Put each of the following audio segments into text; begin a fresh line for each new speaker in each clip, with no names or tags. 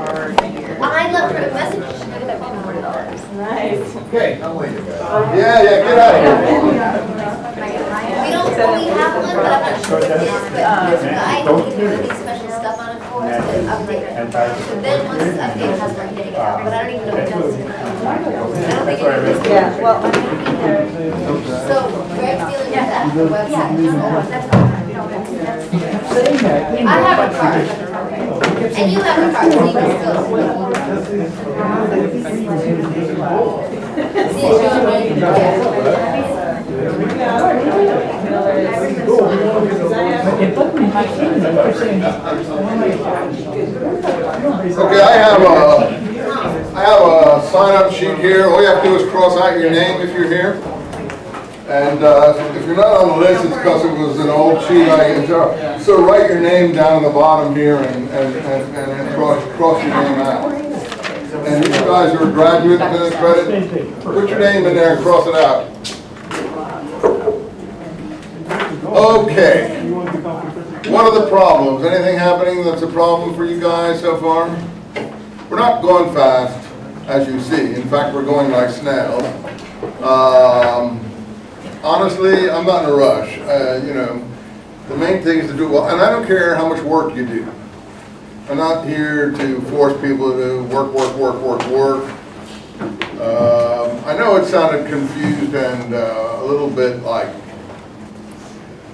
card here.
I left her a message. She got that for $40.
Nice.
Okay. Yeah, get out of here.
We don't fully have one, but I'm not sure what it is. But there's a guy who can do these special stuff on it for us to update it. So then once it's updated, has start getting it out. But I don't even know what it does. I don't think it is.
Yeah, well,
So Greg's dealing with that, the website. I have a card. And you have a card, so you can still
Okay, I have a sign-up sheet here. All you have to do is cross out your name if you're here. And if you're not on the list, it's because it was an old sheet I enjoyed. So write your name down on the bottom here and cross your name out. And you guys who are graduate credit, put your name in there and cross it out. Okay. What are the problems? Anything happening that's a problem for you guys so far? We're not going fast, as you see. In fact, we're going like snails. Honestly, I'm not in a rush. You know, the main thing is to do well, and I don't care how much work you do. I'm not here to force people to work. I know it sounded confused and a little bit like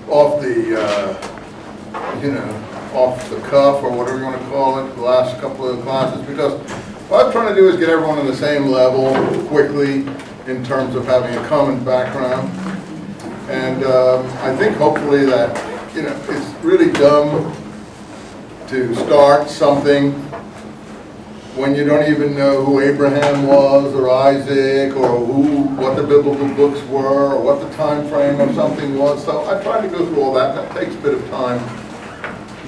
off the, you know, off the cuff or whatever you want to call it, the last couple of classes, because what I'm trying to do is get everyone on the same level quickly in terms of having a common background. And I think hopefully that, you know, it's really dumb to start something when you don't even know who Abraham was or Isaac or what the biblical books were or what the time frame of something was. So I tried to go through all that. That takes a bit of time,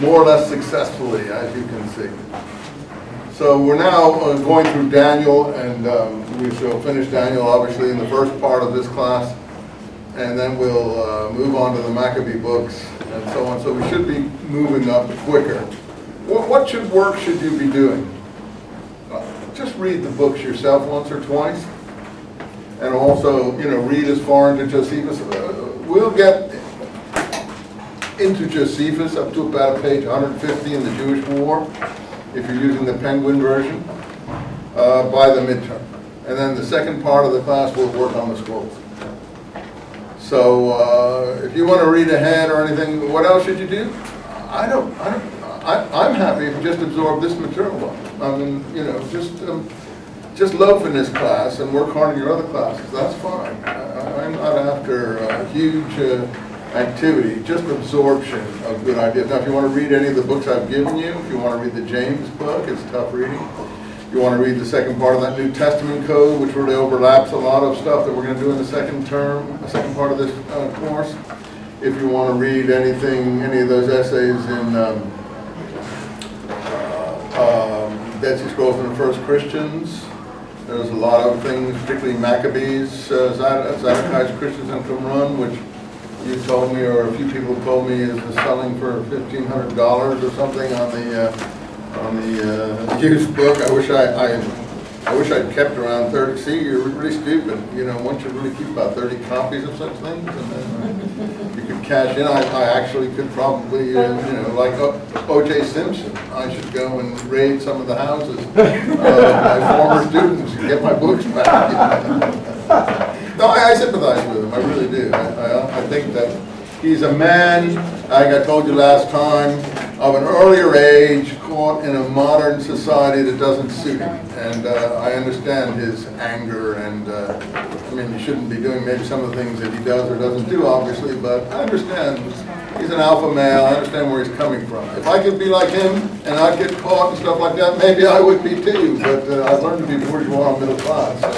more or less successfully, as you can see. So we're now going through Daniel, and we shall finish Daniel obviously in the first part of this class. And then we'll move on to the Maccabee books and so on. So we should be moving up quicker. What should you be doing? Just read the books yourself once or twice. And also, you know, read as far into Josephus. We'll get into Josephus up to about page 150 in the Jewish War, if you're using the Penguin version, by the midterm. And then the second part of the class will work on the scrolls. So if you want to read ahead or anything, what else should you do? I'm happy if you just absorb this material. I mean, you know, just loaf in this class and work hard in your other classes. That's fine. I'm not after huge activity, just absorption of good ideas. Now, if you want to read any of the books I've given you, if you want to read the James book, it's tough reading. You want to read the second part of that New Testament code, which really overlaps a lot of stuff that we're going to do in the second part of this course. If you want to read anything, any of those essays in Dead Sea Scrolls and the First Christians, there's a lot of things, particularly Maccabees, Zadokites, Christians, and Qumran, which you told me, or a few people told me, is selling for $1,500 or something on the used book. I wish I'd kept around 30. See, you're really stupid. You know, one should really keep about 30 copies of such things, and then you could cash in. I actually could probably, you know, like O.J. Simpson, I should go and raid some of the houses of my former students and get my books back. You know? No, I sympathize with him. I really do. I think that he's a man, like I told you last time, of an earlier age, caught in a modern society that doesn't suit him. And I understand his anger, and I mean, you shouldn't be doing maybe some of the things that he does or doesn't do, obviously, but I understand. He's an alpha male. I understand where he's coming from. If I could be like him and I'd get caught and stuff like that, maybe I would be too, but I've learned to be bourgeois and middle class. So,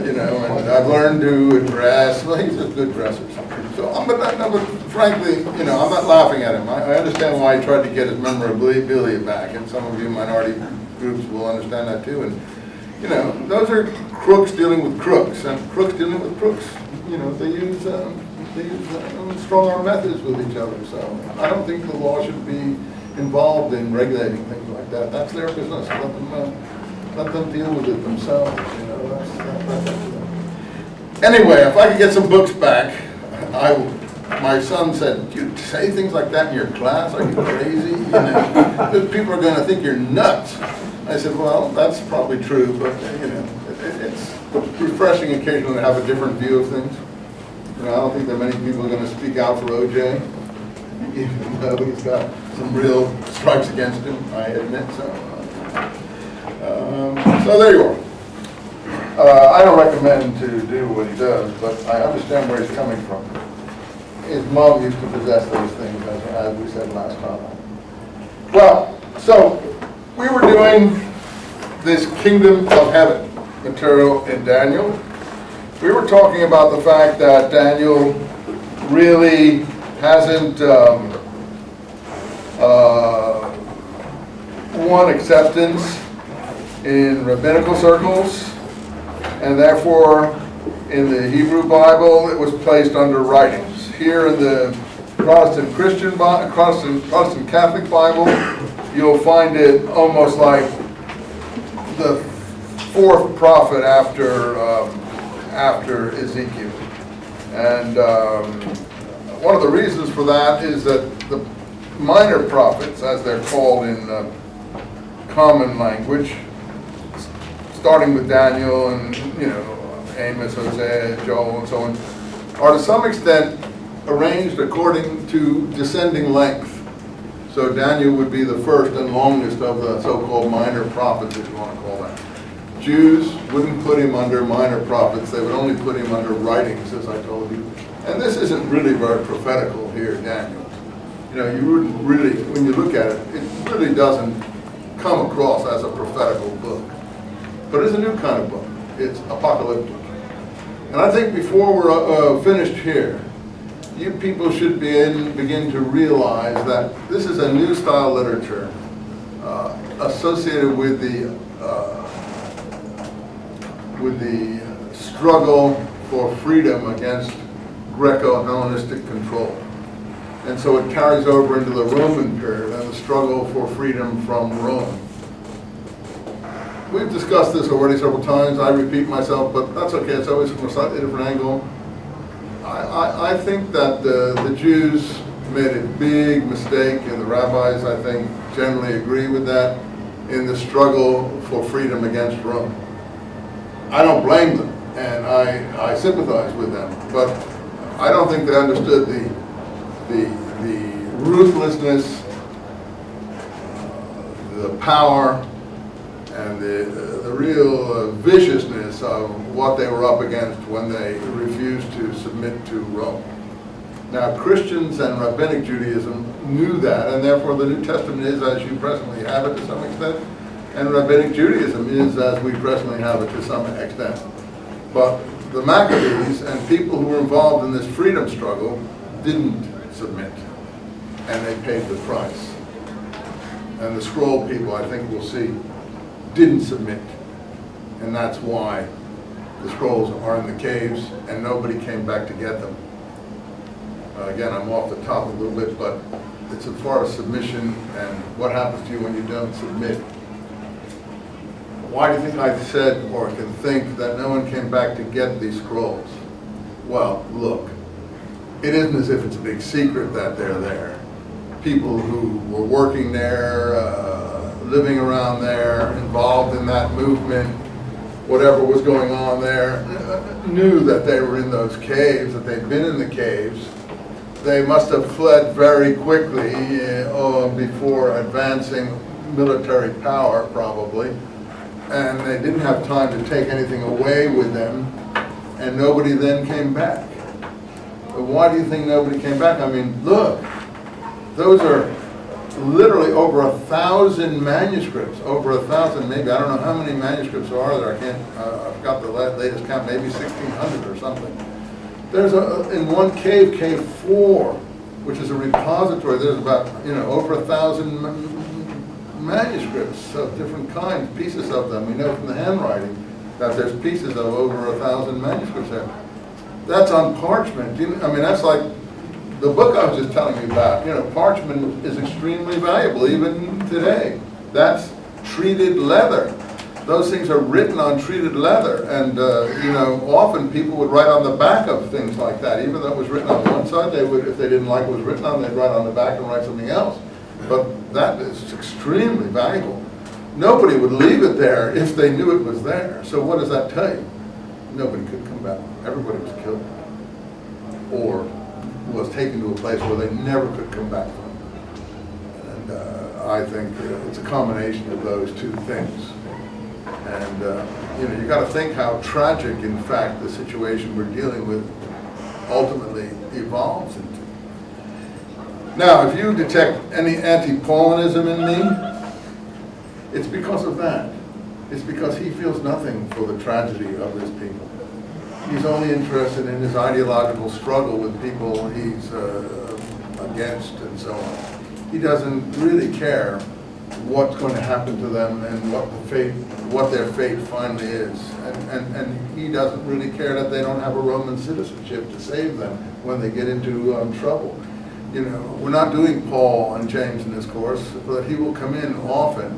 you know, and I've learned to dress. Well, he's a good dresser. So, but frankly, you know, I'm not laughing at him. I understand why he tried to get his memorabilia back, and some of you minority groups will understand that too. And you know, those are crooks dealing with crooks, and crooks dealing with crooks. You know, they use strong arm methods with each other. So I don't think the law should be involved in regulating things like that. That's their business. Let them deal with it themselves. You know, that's anyway, if I could get some books back, my son said, "Do you say things like that in your class? Are you crazy? You know, people are going to think you're nuts." I said, "Well, that's probably true, but you know, it's refreshing occasionally to have a different view of things." You know, I don't think that many people are going to speak out for O.J., even though he's got some real strikes against him, I admit so. So there you are. I don't recommend to do what he does, but I understand where he's coming from. His mom used to possess those things, as we said last time. Well, so we were doing this kingdom of heaven material in Daniel. We were talking about the fact that Daniel really hasn't won acceptance in rabbinical circles, and therefore in the Hebrew Bible it was placed under writings. Here in the Protestant Catholic Bible, you'll find it almost like the fourth prophet after Ezekiel. And one of the reasons for that is that the minor prophets, as they're called in common language, starting with Daniel and, you know, Amos, Hosea, Joel, and so on, are to some extent arranged according to descending length. So Daniel would be the first and longest of the so-called minor prophets, if you want to call that. Jews wouldn't put him under minor prophets, they would only put him under writings, as I told you. And this isn't really very prophetical here, Daniel. You know, you wouldn't really, when you look at it, it really doesn't come across as a prophetical book. But it's a new kind of book. It's apocalyptic. And I think before we're finished here, you people should begin to realize that this is a new style literature associated with the struggle for freedom against Greco-Hellenistic control. And so it carries over into the Roman period and the struggle for freedom from Rome. We've discussed this already several times. I repeat myself, but that's okay. It's always from a slightly different angle. I think that the Jews made a big mistake, and the rabbis, I think, generally agree with that, in the struggle for freedom against Rome. I don't blame them, and I sympathize with them, but I don't think they understood the ruthlessness, the power, and the real viciousness of what they were up against when they refused to submit to Rome. Now, Christians and Rabbinic Judaism knew that, and therefore the New Testament is as you presently have it to some extent, and Rabbinic Judaism is as we presently have it to some extent. But the Maccabees and people who were involved in this freedom struggle didn't submit, and they paid the price. And the scroll people, I think we'll see, didn't submit, and that's why the scrolls are in the caves and nobody came back to get them. Again, I'm off the top a little bit, but it's as far as submission and what happens to you when you don't submit. Why do you think I said or can think that no one came back to get these scrolls? Well, look, it isn't as if it's a big secret that they're there. People who were working there, living around there, involved in that movement, whatever was going on there, knew that they were in those caves, that they'd been in the caves. They must have fled very quickly before advancing military power, probably, and they didn't have time to take anything away with them, and nobody then came back. But why do you think nobody came back? I mean, look, those are literally over 1,000 manuscripts, over 1,000 maybe. I don't know how many manuscripts are there. I forgot the latest count, maybe 1,600 or something. There's in one cave, cave 4, which is a repository. There's about over 1,000 manuscripts of different kinds, pieces of them. We know from the handwriting that there's pieces of over 1,000 manuscripts there. That's on parchment. I mean, that's like the book I was just telling you about, you know, parchment is extremely valuable even today. That's treated leather. Those things are written on treated leather, and you know, often people would write on the back of things like that. Even though it was written on one side, they would, if they didn't like what was written on, they'd write on the back and write something else. But that is extremely valuable. Nobody would leave it there if they knew it was there. So what does that tell you? Nobody could come back. Everybody was killed, or was taken to a place where they never could come back from. And I think it's a combination of those two things. And you know, you got to think how tragic, in fact, the situation we're dealing with ultimately evolves into. Now, if you detect any anti-Paulinism in me, it's because of that. It's because he feels nothing for the tragedy of his people. He's only interested in his ideological struggle with people he's against and so on. He doesn't really care what's going to happen to them and what their fate finally is. And he doesn't really care that they don't have a Roman citizenship to save them when they get into trouble. You know, we're not doing Paul and James in this course, but he will come in often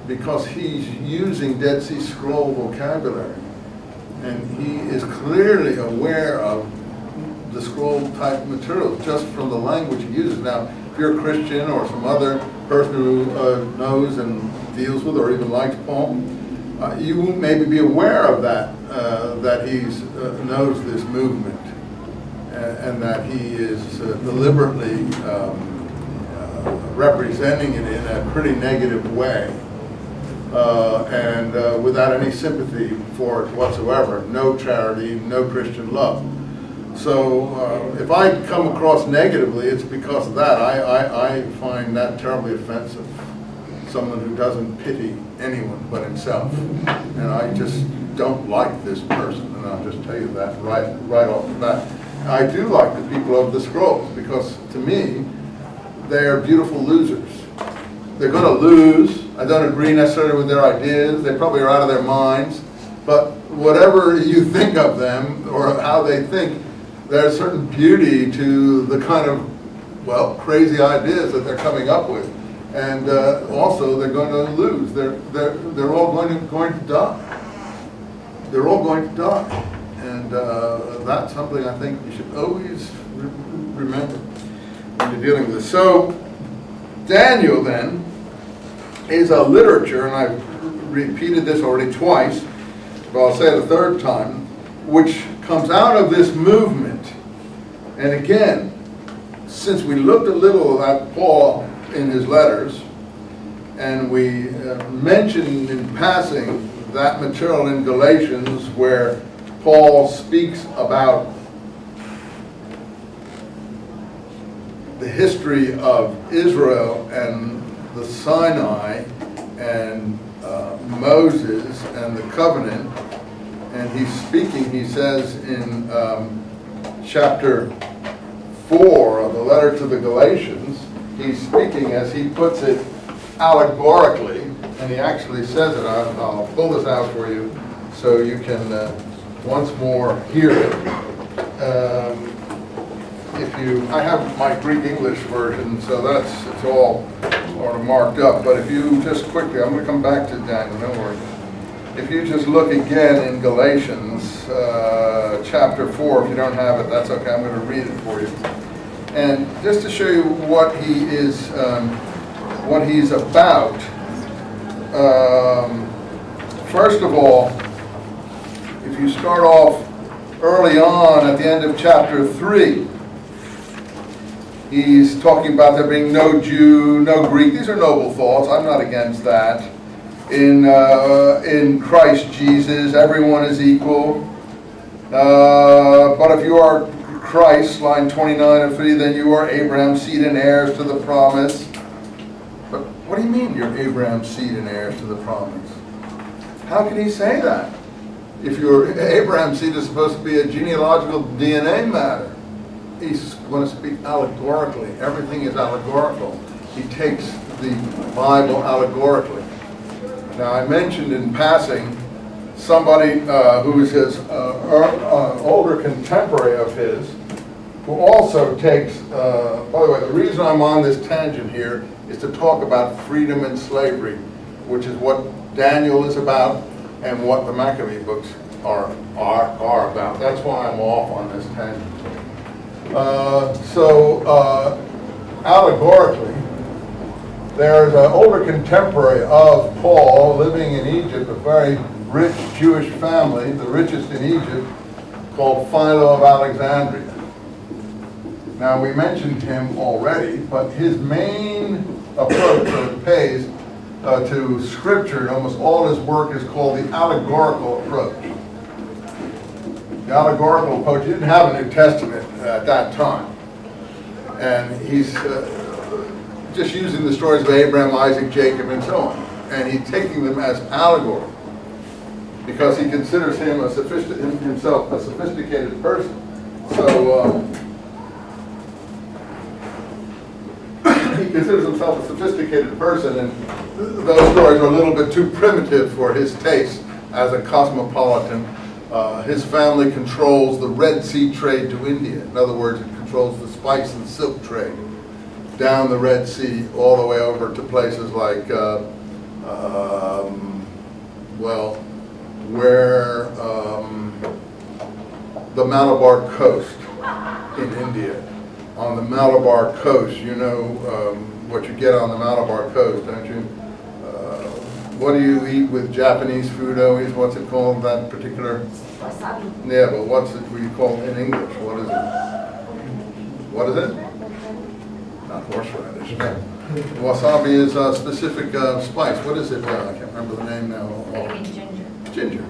because he's using Dead Sea Scroll vocabulary. And he is clearly aware of the scroll type materials just from the language he uses. Now, if you're a Christian or some other person who knows and deals with or even likes Paul, you won't maybe be aware of that, that he knows this movement and that he is deliberately representing it in a pretty negative way. And without any sympathy for it whatsoever, no charity, no Christian love. So if I come across negatively, it's because of that. I find that terribly offensive. Someone who doesn't pity anyone but himself. And I just don't like this person, and I'll just tell you that right off the bat. I do like the people of the scrolls, because to me, they are beautiful losers. They're going to lose. I don't agree necessarily with their ideas. They probably are out of their minds. But whatever you think of them or how they think, there's a certain beauty to the kind of, well, crazy ideas that they're coming up with. And also, they're going to lose. They're all going to die. They're all going to die. And that's something I think you should always remember when you're dealing with this. So, Daniel, then, is a literature, and I've repeated this already twice, but I'll say it a third time, which comes out of this movement. And again, since we looked a little at Paul in his letters, and we mentioned in passing that material in Galatians where Paul speaks about the history of Israel and the Sinai and Moses and the covenant, and he's speaking, he says in chapter 4 of the letter to the Galatians, he's speaking, as he puts it, allegorically, and he actually says it. I'll pull this out for you so you can once more hear it. I have my Greek English version, so it's all sort of marked up, but if you just quickly, I'm going to come back to Daniel, don't worry. If you just look again in Galatians chapter 4, if you don't have it, that's okay, I'm going to read it for you. And just to show you what he is, what he's about, first of all, if you start off early on at the end of chapter 3, he's talking about there being no Jew, no Greek. These are noble thoughts. I'm not against that. In Christ Jesus, everyone is equal. But if you are Christ, line 29 of 3, then you are Abraham's seed and heirs to the promise. But what do you mean you're Abraham's seed and heirs to the promise? How can he say that? If you're Abraham's seed is supposed to be a genealogical DNA matter. He's going to speak allegorically. Everything is allegorical. He takes the Bible allegorically. Now, I mentioned in passing somebody who is his older contemporary of his, who also takes, by the way, the reason I'm on this tangent here is to talk about freedom and slavery, which is what Daniel is about and what the Maccabee books are about. That's why I'm off on this tangent. Allegorically, there's an older contemporary of Paul living in Egypt, a very rich Jewish family, the richest in Egypt, called Philo of Alexandria. Now, we mentioned him already, but his main approach that pays to Scripture, and almost all his work is called the allegorical approach. The allegorical approach, he didn't have a New Testament at that time. And he's just using the stories of Abraham, Isaac, Jacob, and so on. And he's taking them as allegory because he considers himself a sophisticated person. So he considers himself a sophisticated person, and those stories are a little bit too primitive for his taste as a cosmopolitan. His family controls the Red Sea trade to India. In other words, it controls the spice and silk trade down the Red Sea all the way over to places like, the Malabar coast in India. On the Malabar coast, you know what you get on the Malabar coast, don't you? What do you eat with Japanese food always? What's it called, that particular?
Wasabi.
Yeah, but what's it we call in English? What is it? What is it? Not horseradish. No. Wasabi is a specific spice. What is it? I can't remember the name now.
Maybe ginger.
Ginger.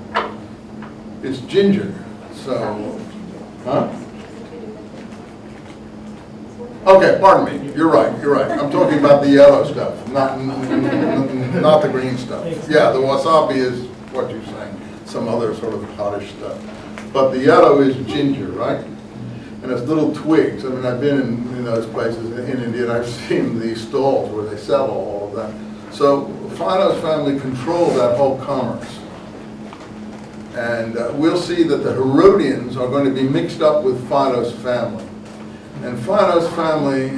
It's ginger. So, huh? Okay, pardon me. You're right. You're right. I'm talking about the yellow stuff, not the green stuff. Yeah, the wasabi is what you're saying, some other sort of hotish stuff. But the yellow is ginger, right? And it's little twigs. I mean, I've been in those places in India, and I've seen these stalls where they sell all of that. So Philo's family controlled that whole commerce. And we'll see that the Herodians are going to be mixed up with Philo's family. And Philo's family,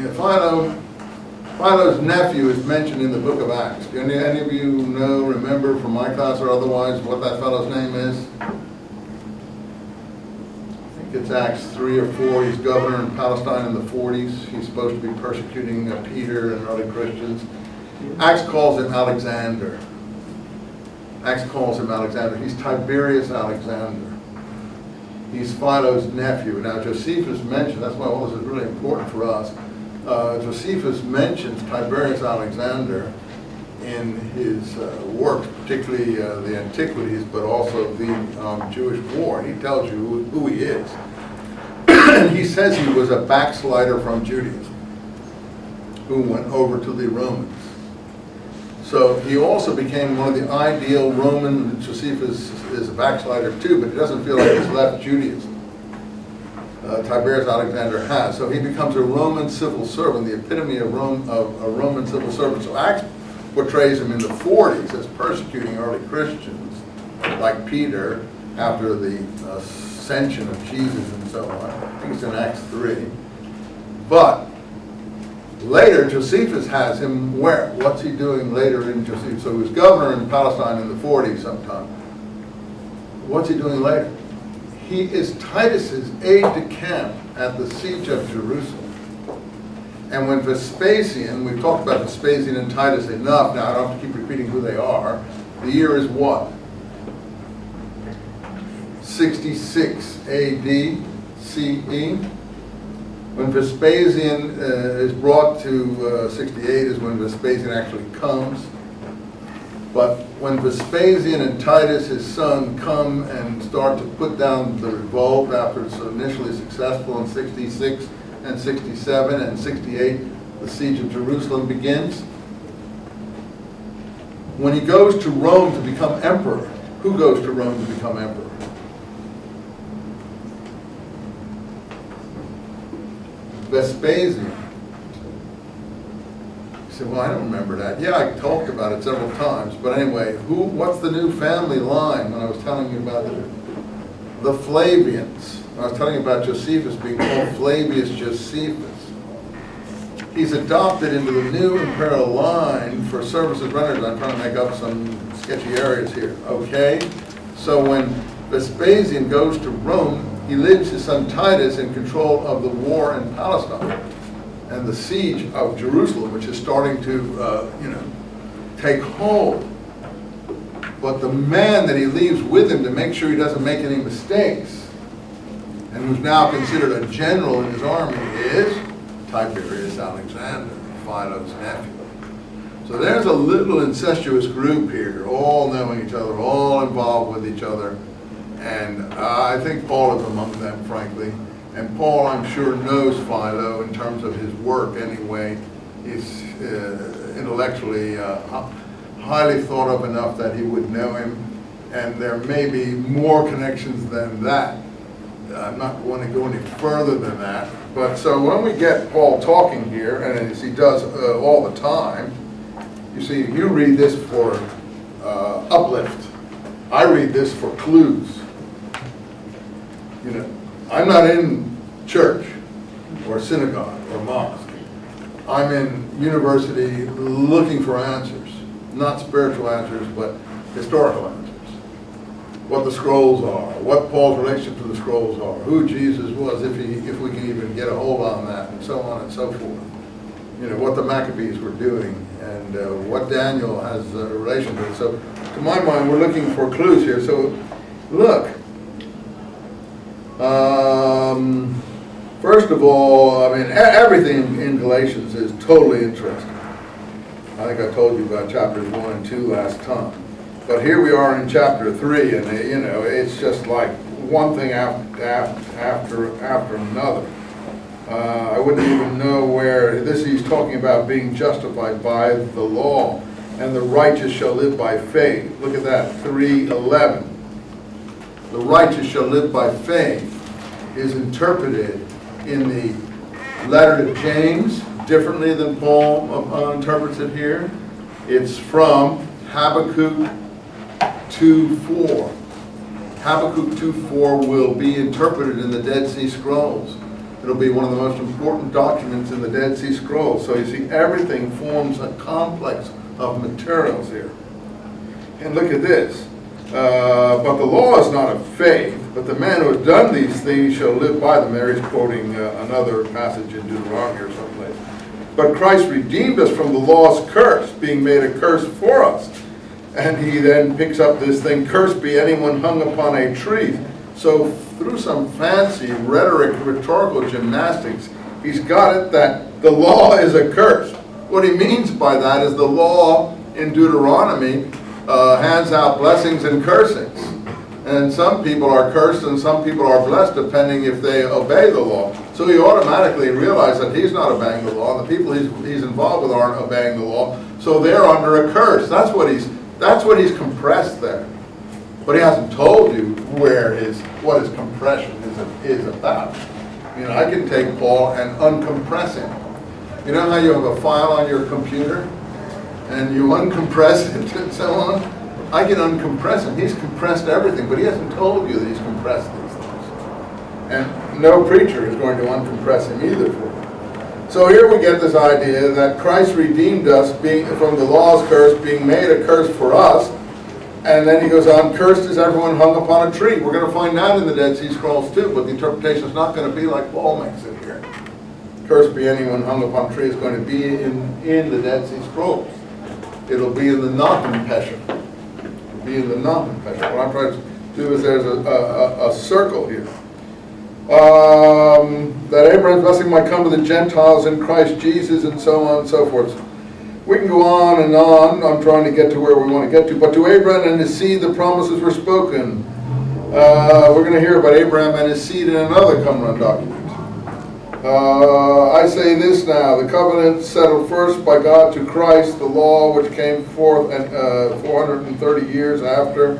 Philo's nephew is mentioned in the book of Acts. Do any of you know, remember from my class or otherwise what that fellow's name is? I think it's Acts 3 or 4. He's governor in Palestine in the 40s. He's supposed to be persecuting Peter and early Christians. Acts calls him Alexander. Acts calls him Alexander. He's Tiberius Alexander. He's Philo's nephew. Now, Josephus mentioned, that's why all this is really important for us. Josephus mentions Tiberius Alexander in his works, particularly the Antiquities, but also the Jewish War. He tells you who he is. And he says he was a backslider from Judaism who went over to the Romans. So he also became one of the ideal Roman. Josephus is a backslider too, but he doesn't feel like he's left Judaism. Tiberius Alexander has. So he becomes a Roman civil servant, the epitome of a Roman civil servant. So Acts portrays him in the 40s as persecuting early Christians, like Peter, after the ascension of Jesus and so on. I think it's in Acts 3. But later, Josephus has him where? What's he doing later in Josephus? So he was governor in Palestine in the 40s sometime. What's he doing later? He is Titus's aide-de-camp at the siege of Jerusalem. And when Vespasian, we've talked about Vespasian and Titus enough, now I don't have to keep repeating who they are. The year is what? 66 AD CE. When Vespasian is brought to 68 is when Vespasian actually comes. But when Vespasian and Titus, his son, come and start to put down the revolt after it's initially successful in 66 and 67 and 68, the siege of Jerusalem begins. When he goes to Rome to become emperor, who goes to Rome to become emperor? Vespasian. You say, well, I don't remember that. Yeah, I talked about it several times. But anyway, what's the new family line when I was telling you about it? The Flavians. I was telling you about Josephus being called Flavius Josephus. He's adopted into the new imperial line for services rendered. I'm trying to make up some sketchy areas here, okay? So when Vespasian goes to Rome, he leaves his son Titus in control of the war in Palestine and the siege of Jerusalem, which is starting to, take hold. But the man that he leaves with him to make sure he doesn't make any mistakes, and who's now considered a general in his army, is Tiberius Alexander, Philo's nephew. So there's a little incestuous group here, all knowing each other, all involved with each other. And I think Paul is among them, frankly. And Paul, I'm sure, knows Philo in terms of his work anyway. He's intellectually highly thought of enough that he would know him. And there may be more connections than that. I'm not going to go any further than that. But so when we get Paul talking here, and as he does all the time, you see, you read this for uplift. I read this for clues. I'm not in church or synagogue or mosque. I'm in university looking for answers, not spiritual answers, but historical answers. What the scrolls are, what Paul's relationship to the scrolls are, who Jesus was, if we can even get a hold on that, and so on and so forth. What the Maccabees were doing, and what Daniel has a relation to it. So, to my mind, we're looking for clues here. So, look. First of all, I mean, everything in Galatians is totally interesting. I think I told you about chapters 1 and 2 last time. But here we are in chapter 3, and it's just like one thing after another. I wouldn't even know where he's talking about being justified by the law, and the righteous shall live by faith. Look at that, 3:11. The righteous shall live by faith is interpreted in the letter to James differently than Paul interprets it here. It's from Habakkuk 2:4. Habakkuk 2:4 will be interpreted in the Dead Sea Scrolls. It'll be one of the most important documents in the Dead Sea Scrolls. So you see, everything forms a complex of materials here. And look at this. But the law is not of faith, but the man who has done these things shall live by them. There he's quoting another passage in Deuteronomy or someplace. But Christ redeemed us from the law's curse, being made a curse for us. And he then picks up this thing, cursed be anyone hung upon a tree. So through some fancy rhetoric, rhetorical gymnastics, he's got it that the law is a curse. What he means by that is the law in Deuteronomy hands out blessings and cursings. And some people are cursed and some people are blessed depending if they obey the law. So he automatically realized that he's not obeying the law, and the people he's involved with aren't obeying the law, so they're under a curse. That's what he's compressed there. But he hasn't told you what his compression is about. I can take Paul and uncompress him. You know how you have a file on your computer and you uncompress it and so on? I can uncompress him. He's compressed everything, but he hasn't told you that he's compressed these things. And no preacher is going to uncompress him either for you. So here we get this idea that Christ redeemed us from the law's curse, being made a curse for us. And then he goes on, cursed is everyone hung upon a tree. We're going to find that in the Dead Sea Scrolls too, but the interpretation is not going to be like Paul makes it here. Cursed be anyone hung upon a tree is going to be in the Dead Sea Scrolls. It'll be in the Martin Pesher. It'll be in the Martin Pesher. What I'm trying to do is there's a circle here. That Abraham's blessing might come to the Gentiles in Christ Jesus, and so on and so forth. We can go on and on. I'm trying to get to where we want to get to. But to Abraham and his seed the promises were spoken. We're going to hear about Abraham and his seed in another Qumran document. I say this now, the covenant settled first by God to Christ, the law which came forth 430 years after.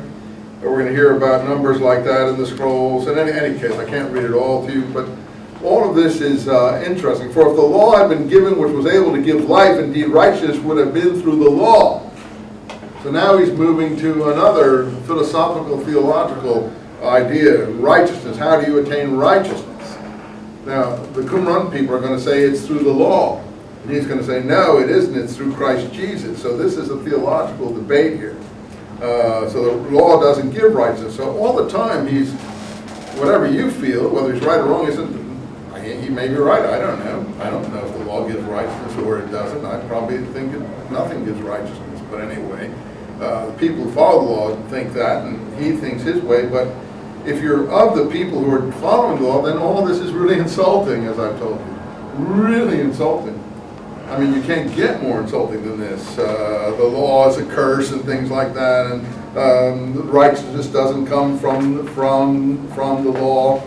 We're going to hear about numbers like that in the scrolls. In any case, I can't read it all to you, but all of this is interesting. For if the law had been given which was able to give life, indeed righteousness would have been through the law. So now he's moving to another philosophical, theological idea, righteousness. How do you attain righteousness? Now, the Qumran people are going to say it's through the law. And he's going to say, no, it isn't. It's through Christ Jesus. So this is a theological debate here. So the law doesn't give righteousness. So all the time he's, whatever you feel, whether he's right or wrong, he may be right. I don't know. I don't know if the law gives righteousness or it doesn't. I probably think nothing gives righteousness. But anyway, the people who follow the law think that, and he thinks his way. But if you're of the people who are following the law, then all this is really insulting, as I've told you. Really insulting. I mean, you can't get more insulting than this. The law is a curse and things like that, and righteousness doesn't come from the law.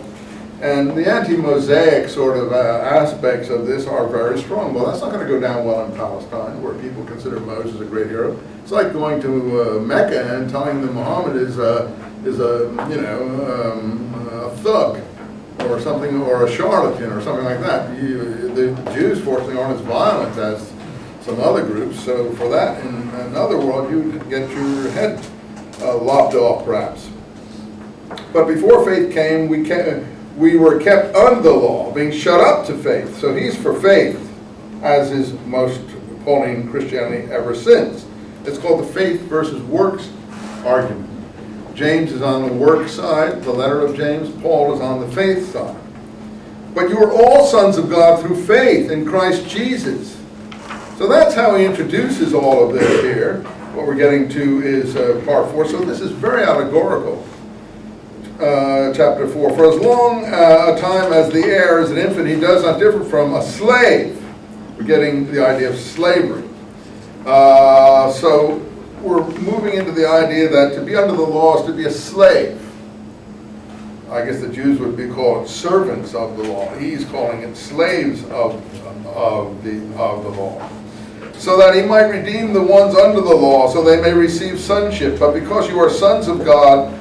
And the anti-Mosaic sort of aspects of this are very strong. Well, that's not going to go down well in Palestine, where people consider Moses a great hero. It's like going to Mecca and telling them Muhammad is a thug or something, or a charlatan or something like that. The Jews, fortunately, aren't as violent as some other groups. So for that, in another world, you'd get your head lopped off, perhaps. But before faith came, we were kept under the law, being shut up to faith. So he's for faith, as is most Pauline Christianity ever since. It's called the faith versus works argument. James is on the work side, the letter of James. Paul is on the faith side. But you are all sons of God through faith in Christ Jesus. So that's how he introduces all of this here. What we're getting to is part 4. So this is very allegorical. Chapter 4. For as long a time as the heir is an infant, he does not differ from a slave. We're getting the idea of slavery. So we're moving into the idea that to be under the law is to be a slave. I guess the Jews would be called servants of the law. He's calling it slaves of the law. So that he might redeem the ones under the law, so they may receive sonship. But because you are sons of God,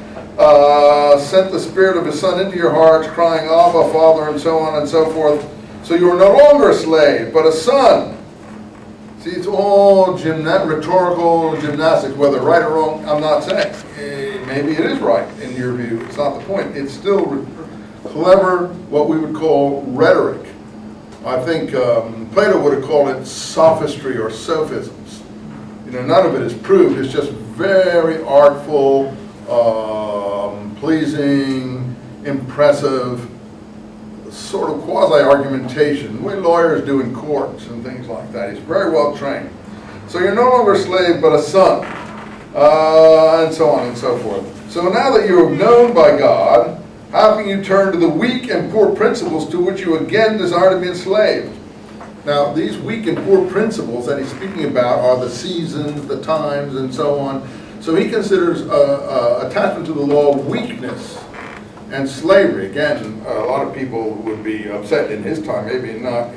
sent the Spirit of His Son into your hearts, crying, Abba, Father, and so on and so forth. So you are no longer a slave, but a son. See, it's all rhetorical gymnastics, whether right or wrong, I'm not saying. Maybe it is right in your view. It's not the point. It's still clever, what we would call rhetoric. I think Plato would have called it sophistry or sophisms. None of it is proved. It's just very artful, pleasing, impressive, sort of quasi-argumentation, the way lawyers do in courts and things like that. He's very well trained. So you're no longer a slave, but a son, and so on and so forth. So now that you are known by God, how can you turn to the weak and poor principles to which you again desire to be enslaved? Now, these weak and poor principles that he's speaking about are the seasons, the times, and so on. So he considers attachment to the law weakness and slavery. Again, a lot of people would be upset in his time, maybe not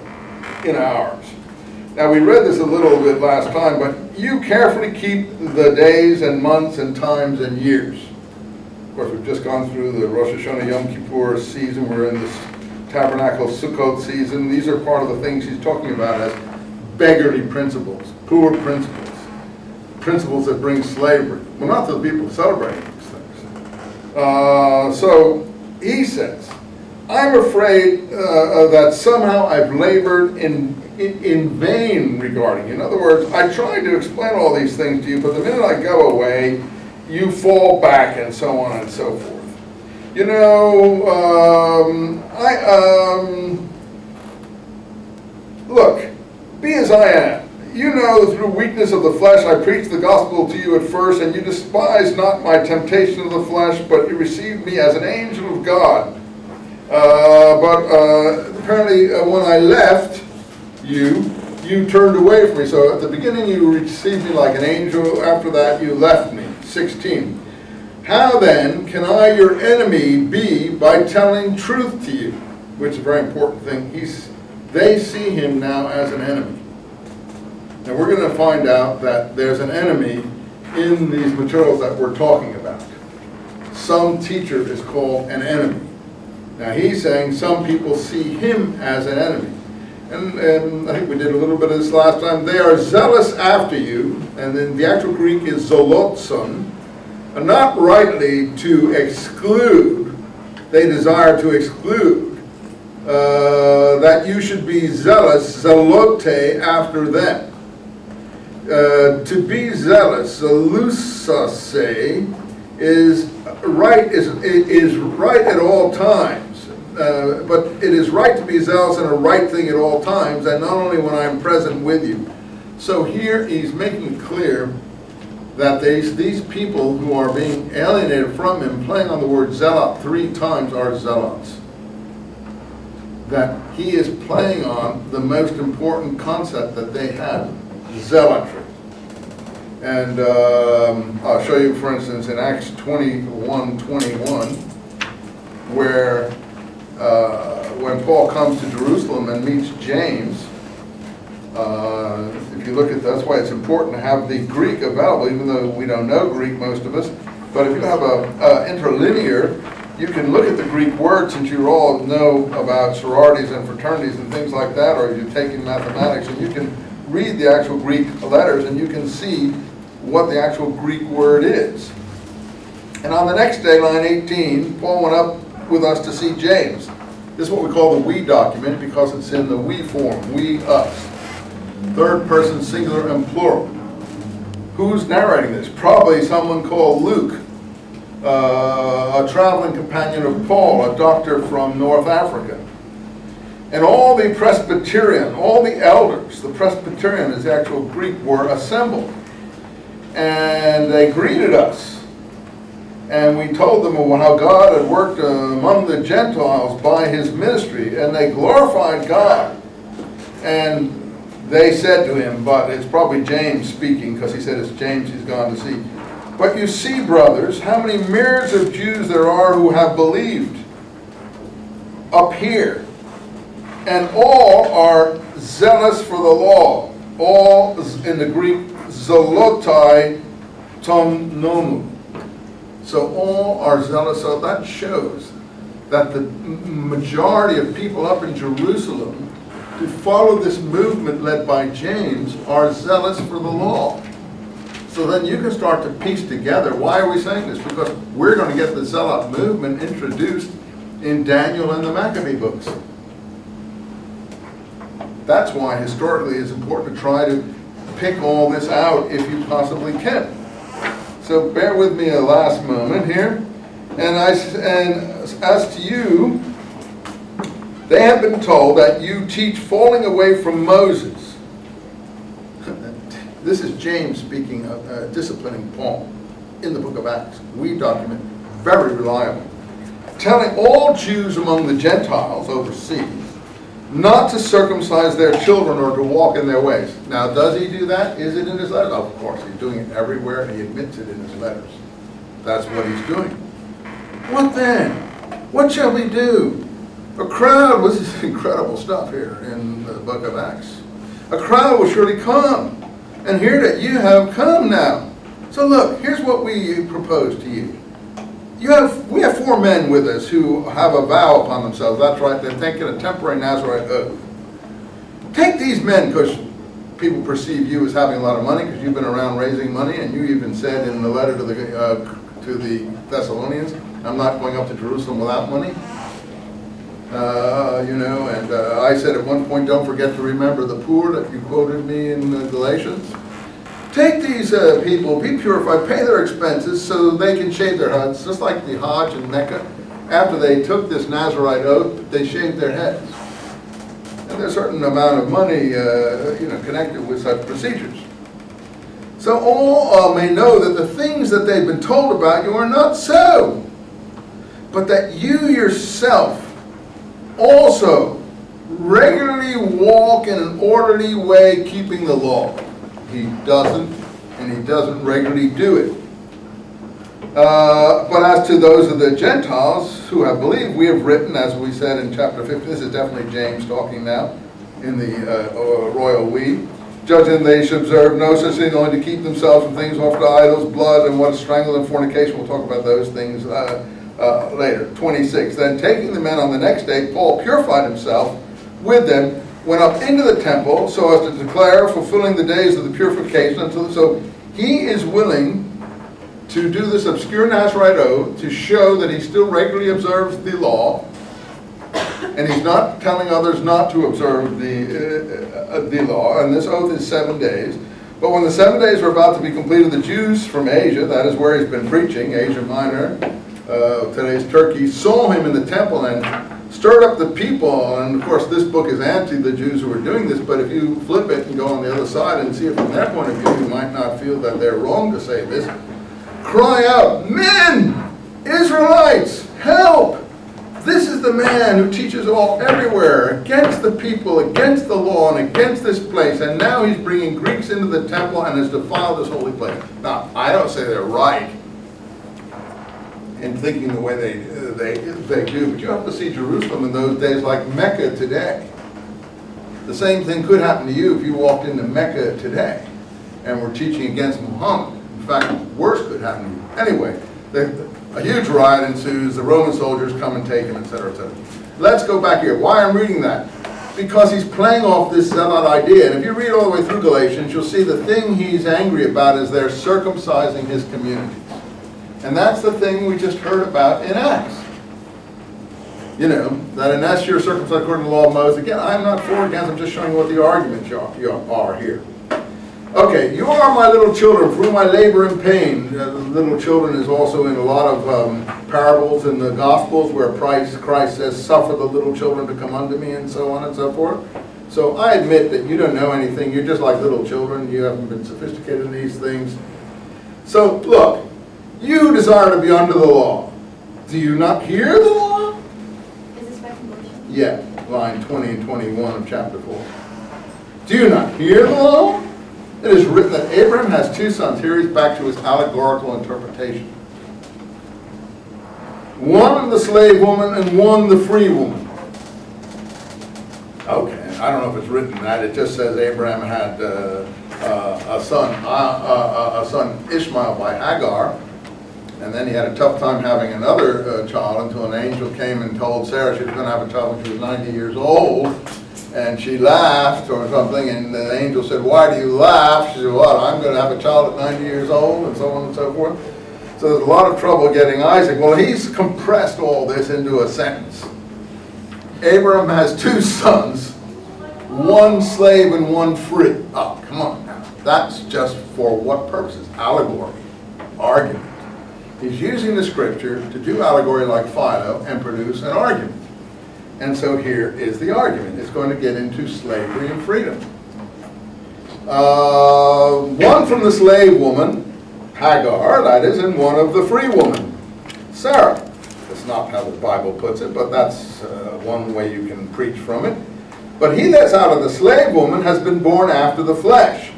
in ours. Now, we read this a little bit last time, but you carefully keep the days and months and times and years. Of course, we've just gone through the Rosh Hashanah Yom Kippur season. We're in this Tabernacle Sukkot season. These are part of the things he's talking about as beggarly principles, poor principles, principles that bring slavery. Well, not to the people celebrating these things. So he says, I'm afraid that somehow I've labored in vain regarding you. In other words, I tried to explain all these things to you, but the minute I go away, you fall back and so on and so forth. Look, be as I am. You know, through weakness of the flesh, I preached the gospel to you at first, and you despised not my temptation of the flesh, but you received me as an angel of God. But apparently, when I left you turned away from me. So at the beginning, you received me like an angel. After that, you left me. 16. How then can I, your enemy, be by telling truth to you? Which is a very important thing. They see him now as an enemy. And we're going to find out that there's an enemy in these materials that we're talking about. Some teacher is called an enemy. Now he's saying some people see him as an enemy. And I think we did a little bit of this last time. They are zealous after you, and then the actual Greek is zolotson, not rightly to exclude, they desire to exclude, that you should be zealous, zelote, after them. To be zealous, zelusase, is right at all times. But it is right to be zealous and a right thing at all times, and not only when I'm present with you. So here he's making it clear that these people who are being alienated from him, playing on the word zealot 3 times, are zealots. That he is playing on the most important concept that they have, zealotry. And I'll show you, for instance, in Acts 21:21, where when Paul comes to Jerusalem and meets James, if you look at that's why it's important to have the Greek available, even though we don't know Greek, most of us. But if you have a interlinear, you can look at the Greek word, since you all know about sororities and fraternities and things like that, or you're taking mathematics, and you can read the actual Greek letters and you can see what the actual Greek word is. And on the next day, line 18, Paul went up with us to see James. This is what we call the we document because it's in the we form, we, us. Third person, singular and plural. Who's narrating this? Probably someone called Luke, a traveling companion of Paul, a doctor from North Africa. And all the Presbyterian, all the elders, the Presbyterian is the actual Greek word, assembled. And they greeted us. And we told them how God had worked among the Gentiles by his ministry. And they glorified God. And they said to him, but it's probably James speaking, because he said it's James he's gone to see. But you see, brothers, how many myriads of Jews there are who have believed up here. And all are zealous for the law. All, in the Greek, zelotai tom nomu. So all are zealous. So that shows that the majority of people up in Jerusalem who follow this movement led by James are zealous for the law. So then you can start to piece together, why are we saying this? Because we're going to get the zealot movement introduced in Daniel and the Maccabee books. That's why historically it's important to try to pick all this out if you possibly can. So bear with me a last moment here. And as to you, they have been told that you teach falling away from Moses. This is James speaking of disciplining Paul in the book of Acts. We document, very reliable. Telling all Jews among the Gentiles overseas not to circumcise their children or to walk in their ways. Now, does he do that? Is it in his letters? Of course, he's doing it everywhere, and he admits it in his letters. That's what he's doing. What then? What shall we do? A crowd, this is incredible stuff here in the book of Acts. A crowd will surely come, and hear that you have come now. So look, here's what we propose to you. We have 4 men with us who have a vow upon themselves. That's right, they're taking a temporary Nazarite oath. Take these men, because people perceive you as having a lot of money, because you've been around raising money, and you even said in the letter to the Thessalonians, I'm not going up to Jerusalem without money. And I said at one point, don't forget to remember the poor, that you quoted me in Galatians. Take these people, be purified, pay their expenses so they can shave their heads, just like the Hajj in Mecca. After they took this Nazarite oath, they shaved their heads. And there's a certain amount of money connected with such procedures. So all may know that the things that they've been told about you are not so, but that you yourself also regularly walk in an orderly way, keeping the law. He doesn't, and he doesn't regularly do it. But as to those of the Gentiles who have believed, we have written, as we said in chapter 50, this is definitely James talking now, in the royal we, judging they should observe no such thing, only to keep themselves from things offered to idols, blood, and what is strangled, and fornication. We'll talk about those things later. 26. Then taking the men on the next day, Paul purified himself with them, went up into the temple so as to declare, fulfilling the days of the purification. So he is willing to do this obscure Nazarite oath to show that he still regularly observes the law, and he's not telling others not to observe the law, and this oath is 7 days. But when the 7 days were about to be completed, the Jews from Asia, that is where he's been preaching, Asia Minor, today's Turkey, saw him in the temple and stirred up the people. And of course this book is anti the Jews who are doing this, but if you flip it and go on the other side and see it from their point of view, you might not feel that they're wrong to say this. Cry out, men, Israelites, help! This is the man who teaches all everywhere, against the people, against the law, and against this place. And now he's bringing Greeks into the temple and has defiled this holy place. Now, I don't say they're right in thinking the way they do, but you have to see Jerusalem in those days like Mecca today. The same thing could happen to you if you walked into Mecca today and were teaching against Muhammad. In fact, worse could happen to you. Anyway, a huge riot ensues, the Roman soldiers come and take him, etc., etc. Let's go back here. Why I'm reading that? Because he's playing off this zealot idea. And if you read all the way through Galatians, you'll see the thing he's angry about is they're circumcising his communities. And that's the thing we just heard about in Acts. You know, that unless you're circumcised according to the law of Moses, again, I'm not for or against, I'm just showing you what the arguments are here. Okay, you are my little children, for whom I labor in pain. Little children is also in a lot of parables in the Gospels where Christ says, suffer the little children to come unto me, and so on and so forth. So I admit that you don't know anything. You're just like little children. You haven't been sophisticated in these things. So, look, you desire to be under the law. Do you not hear the law?
Is this speculation?
Yeah, line 20 and 21 of chapter 4. Do you not hear the law? It is written that Abraham has 2 sons. Here he's back to his allegorical interpretation. One the slave woman and one the free woman. Okay, I don't know if it's written that. It just says Abraham had a son Ishmael by Hagar, and then he had a tough time having another child until an angel came and told Sarah she was going to have a child when she was 90 years old. And she laughed or something, and the angel said, why do you laugh? She said, what, I'm going to have a child at 90 years old, and so on and so forth. So there's a lot of trouble getting Isaac. Well, he's compressed all this into a sentence. Abraham has 2 sons, one slave and one free. Oh, come on now. That's just for what purposes? Allegory, argument. He's using the scripture to do allegory like Philo and produce an argument. And so here is the argument. It's going to get into slavery and freedom. One from the slave woman, Hagar, that is, and one of the free woman, Sarah. That's not how the Bible puts it, but that's one way you can preach from it. But he that's out of the slave woman has been born after the flesh,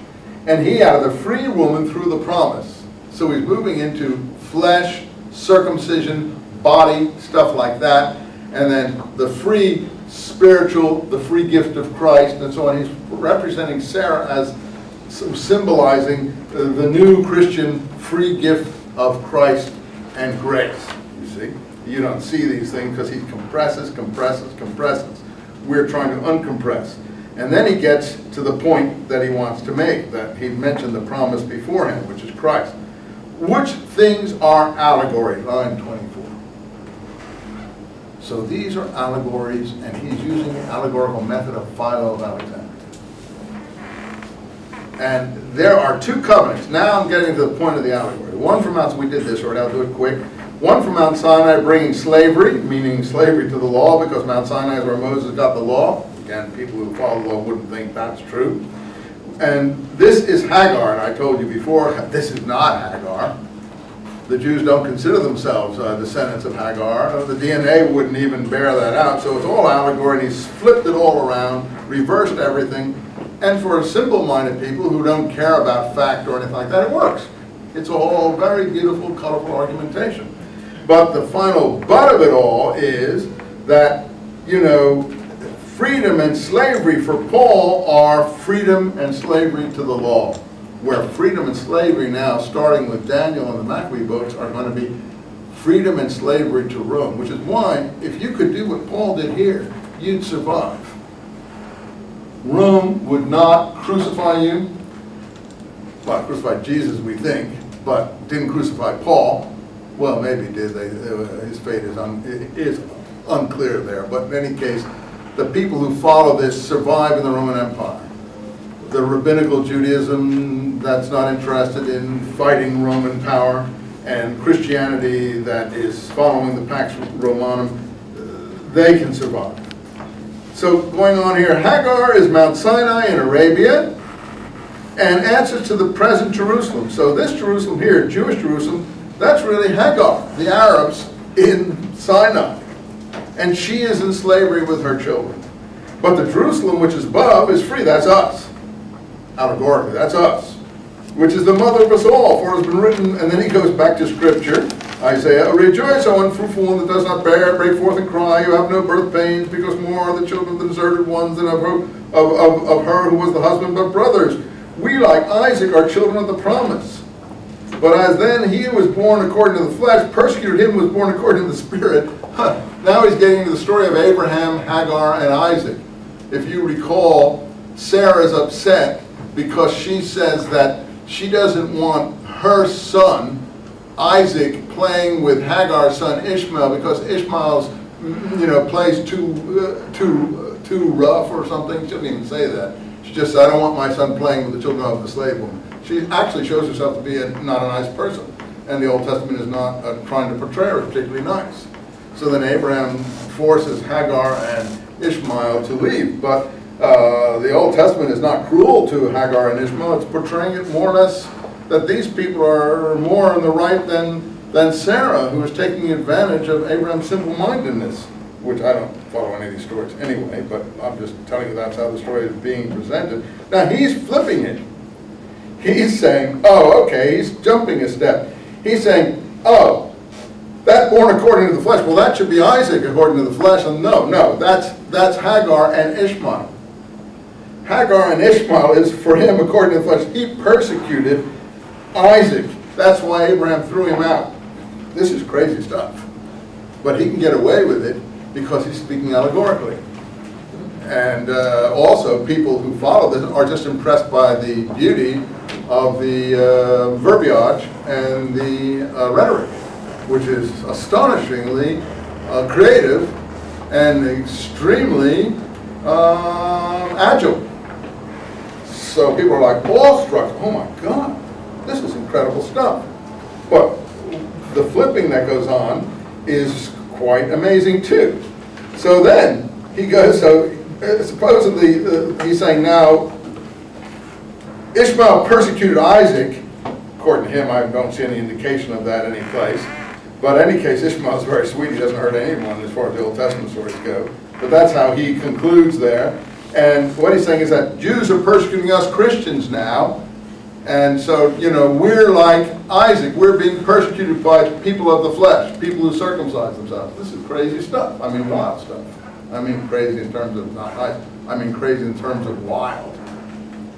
and he out of the free woman through the promise. So he's moving into flesh, circumcision, body, stuff like that. And then the free spiritual, the free gift of Christ, and so on. He's representing Sarah as symbolizing the new Christian free gift of Christ and grace. You see? You don't see these things because he compresses. We're trying to uncompress. And then he gets to the point that he wants to make, that he mentioned the promise beforehand, which is Christ. Which things are allegory? Line 24. So these are allegories, and he's using the allegorical method of Philo of Alexandria. And there are 2 covenants. Now I'm getting to the point of the allegory. One from Mount, we did this already, I'll do it quick. One from Mount Sinai bringing slavery, meaning slavery to the law, because Mount Sinai is where Moses got the law. Again, people who follow the law wouldn't think that's true. And this is Hagar, and I told you before, this is not Hagar. The Jews don't consider themselves descendants of Hagar. The DNA wouldn't even bear that out. So it's all allegory, and he's flipped it all around, reversed everything. And for simple-minded people who don't care about fact or anything like that, it works. It's all very beautiful, colorful argumentation. But the final but of it all is that, you know, freedom and slavery for Paul are freedom and slavery to the law. Where freedom and slavery now, starting with Daniel and the Maccabees books, are going to be freedom and slavery to Rome, which is why, if you could do what Paul did here, you'd survive. Rome would not crucify you. Well, crucify Jesus, we think, but didn't crucify Paul. Well, maybe did. His fate is unclear there. But in any case, the people who follow this survive in the Roman Empire. The rabbinical Judaism that's not interested in fighting Roman power, and Christianity that is following the Pax Romanum, they can survive. So going on here, Hagar is Mount Sinai in Arabia and answers to the present Jerusalem. So this Jerusalem here, Jewish Jerusalem, that's really Hagar, the Arabs in Sinai. And she is in slavery with her children. But the Jerusalem which is above is free, that's us. Allegorically, that's us. Which is the mother of us all, for it has been written, and then he goes back to Scripture, Isaiah, rejoice, O unfruitful one that does not bear, break forth and cry, you have no birth pains, because more are the children of the deserted ones than of her who was the husband. But brothers, we like Isaac are children of the promise. But as then he who was born according to the flesh persecuted him who was born according to the Spirit, now he's getting into the story of Abraham, Hagar, and Isaac. If you recall, Sarah's upset because she says that she doesn't want her son, Isaac, playing with Hagar's son Ishmael because Ishmael's, plays too rough or something. She doesn't even say that. She just said, I don't want my son playing with the children of the slave woman. She actually shows herself to be not a nice person. And the Old Testament is not trying to portray her as particularly nice. So then Abraham forces Hagar and Ishmael to leave. But the Old Testament is not cruel to Hagar and Ishmael. It's portraying it more or less that these people are more in the right than Sarah, who is taking advantage of Abraham's simple-mindedness, which I don't follow any of these stories anyway, but I'm just telling you that's how the story is being presented. Now he's flipping it. He's saying, oh, okay, he's jumping a step. He's saying, oh, that born according to the flesh, well, that should be Isaac according to the flesh. And no, that's Hagar and Ishmael. Hagar and Ishmael is for him according to the flesh. He persecuted Isaac. That's why Abraham threw him out. This is crazy stuff. But he can get away with it because he's speaking allegorically. And also, people who follow this are just impressed by the beauty of the verbiage and the rhetoric, which is astonishingly creative and extremely agile. So people are like awestruck. Oh my God, this is incredible stuff. But the flipping that goes on is quite amazing too. So then he goes, supposedly he's saying now, Ishmael persecuted Isaac. According to him, I don't see any indication of that any place. But in any case, Ishmael's very sweet. He doesn't hurt anyone as far as the Old Testament stories go. But that's how he concludes there. And what he's saying is that Jews are persecuting us Christians now. And so, we're like Isaac. We're being persecuted by people of the flesh, people who circumcise themselves. This is crazy stuff. I mean, wild stuff. I mean crazy in terms of not nice. I mean crazy in terms of wild.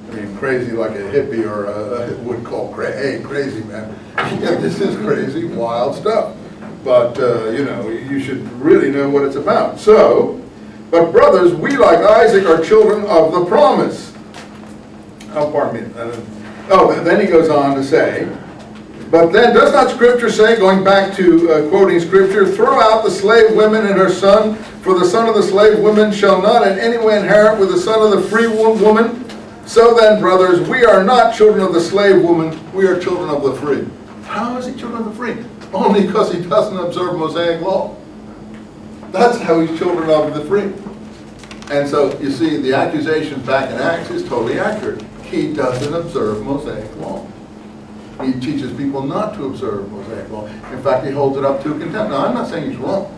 I mean crazy like a hippie or would call hey, crazy man. Yeah, this is crazy, wild stuff. But, you should really know what it's about. So, but brothers, we like Isaac are children of the promise. Oh, pardon me. Then he goes on to say, but then does not Scripture say, going back to quoting Scripture, throw out the slave women and her son, for the son of the slave woman shall not in any way inherit with the son of the free woman. So then, brothers, we are not children of the slave woman, we are children of the free. How is he children of the free? Only because he doesn't observe Mosaic law. That's how he's children of the free. And so, you see, the accusation back in Acts is totally accurate. He doesn't observe Mosaic law. He teaches people not to observe Mosaic law. In fact, he holds it up to contempt. Now, I'm not saying he's wrong.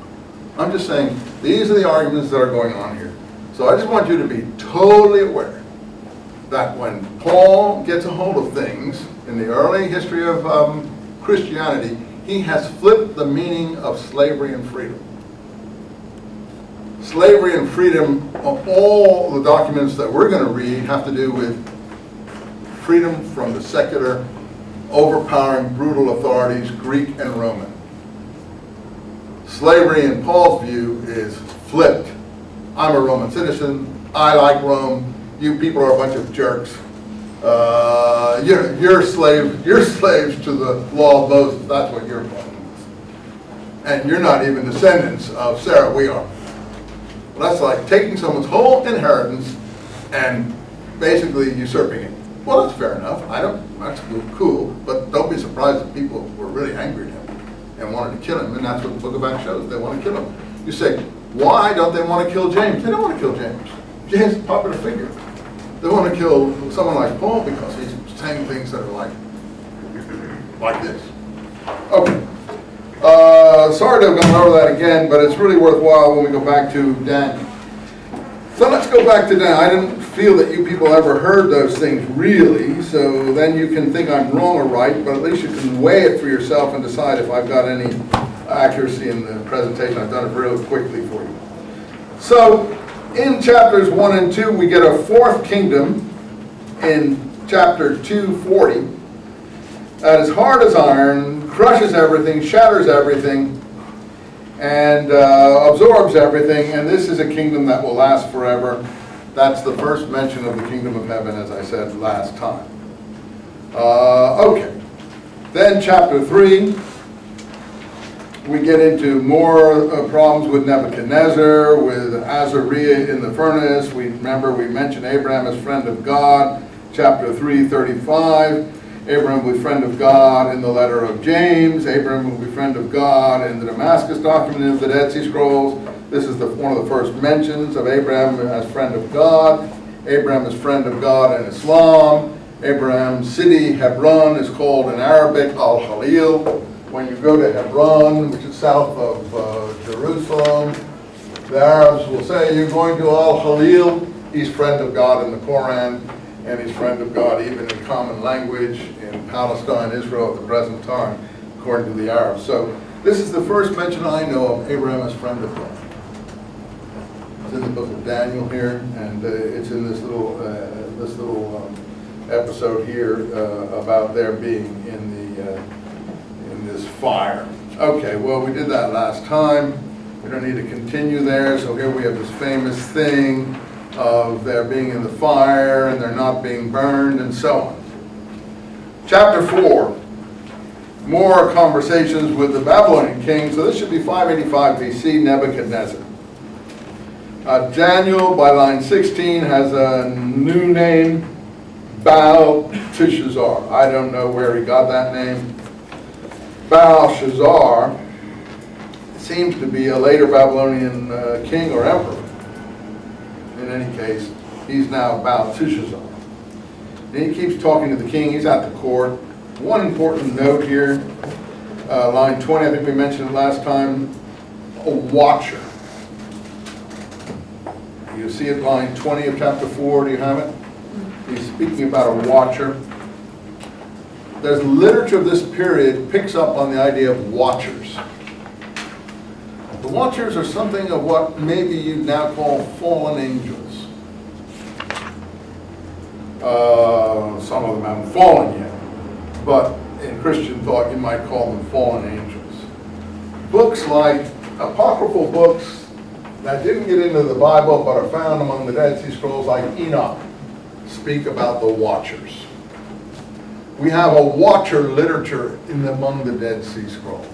I'm just saying these are the arguments that are going on here. So I just want you to be totally aware that when Paul gets a hold of things in the early history of Christianity, he has flipped the meaning of slavery and freedom. Slavery and freedom, of all the documents that we're going to read, have to do with freedom from the secular, overpowering, brutal authorities, Greek and Roman. Slavery, in Paul's view, is flipped. I'm a Roman citizen. I like Rome. You people are a bunch of jerks. You're slaves to the law of Moses. That's what your problem is. And you're not even descendants of Sarah. We are. Well, that's like taking someone's whole inheritance and basically usurping it. Well, that's fair enough. That's cool. But don't be surprised if people were really angry at him and wanted to kill him. And that's what the book of Acts shows. They want to kill him. You say, why don't they want to kill James? They don't want to kill James. James is a popular figure. They want to kill someone like Paul because he's saying things that are like this. Okay. Sorry to have gone over that again, but it's really worthwhile when we go back to Daniel. So let's go back to Daniel. I didn't feel that you people ever heard those things really, so then you can think I'm wrong or right, but at least you can weigh it for yourself and decide if I've got any accuracy in the presentation. I've done it real quickly for you. So in chapters 1 and 2, we get a fourth kingdom in chapter 2:40 that is hard as iron, crushes everything, shatters everything, and absorbs everything, and this is a kingdom that will last forever. That's the first mention of the kingdom of heaven, as I said last time. Okay. Then chapter 3, we get into more problems with Nebuchadnezzar, with Azariah in the furnace. Remember we mentioned Abraham as friend of God, chapter 3:35. Abraham will be friend of God in the letter of James. Abraham will be friend of God in the Damascus Document of the Dead Sea Scrolls. This is one of the first mentions of Abraham as friend of God. Abraham is friend of God in Islam. Abraham's city, Hebron, is called in Arabic Al-Khalil. When you go to Hebron, which is south of Jerusalem, the Arabs will say, you're going to Al-Khalil. He's friend of God in the Quran, and he's friend of God even in common language in Palestine, Israel at the present time, according to the Arabs. So this is the first mention I know of Abraham as friend of God. It's in the book of Daniel here, and it's in this little episode here about their being in this fire. Okay, well, we did that last time. We don't need to continue there. So here we have this famous thing of their being in the fire and they're not being burned and so on. Chapter 4, more conversations with the Babylonian king. So this should be 585 BC, Nebuchadnezzar. Daniel, by line 16, has a new name, Baal-Tishazar. I don't know where he got that name. Baal-Shazar seems to be a later Babylonian king or emperor. In any case, he's now Baal-Tishazar. And he keeps talking to the king. He's at the court. One important note here, line 20, I think we mentioned it last time, a watcher. You see it, line 20 of chapter 4. Do you have it? He's speaking about a watcher. There's literature of this period picks up on the idea of watchers. The watchers are something of what maybe you'd now call fallen angels. Some of them haven't fallen yet, but in Christian thought you might call them fallen angels. Books like apocryphal books that didn't get into the Bible but are found among the Dead Sea Scrolls like Enoch speak about the watchers. We have a watcher literature among the Dead Sea Scrolls.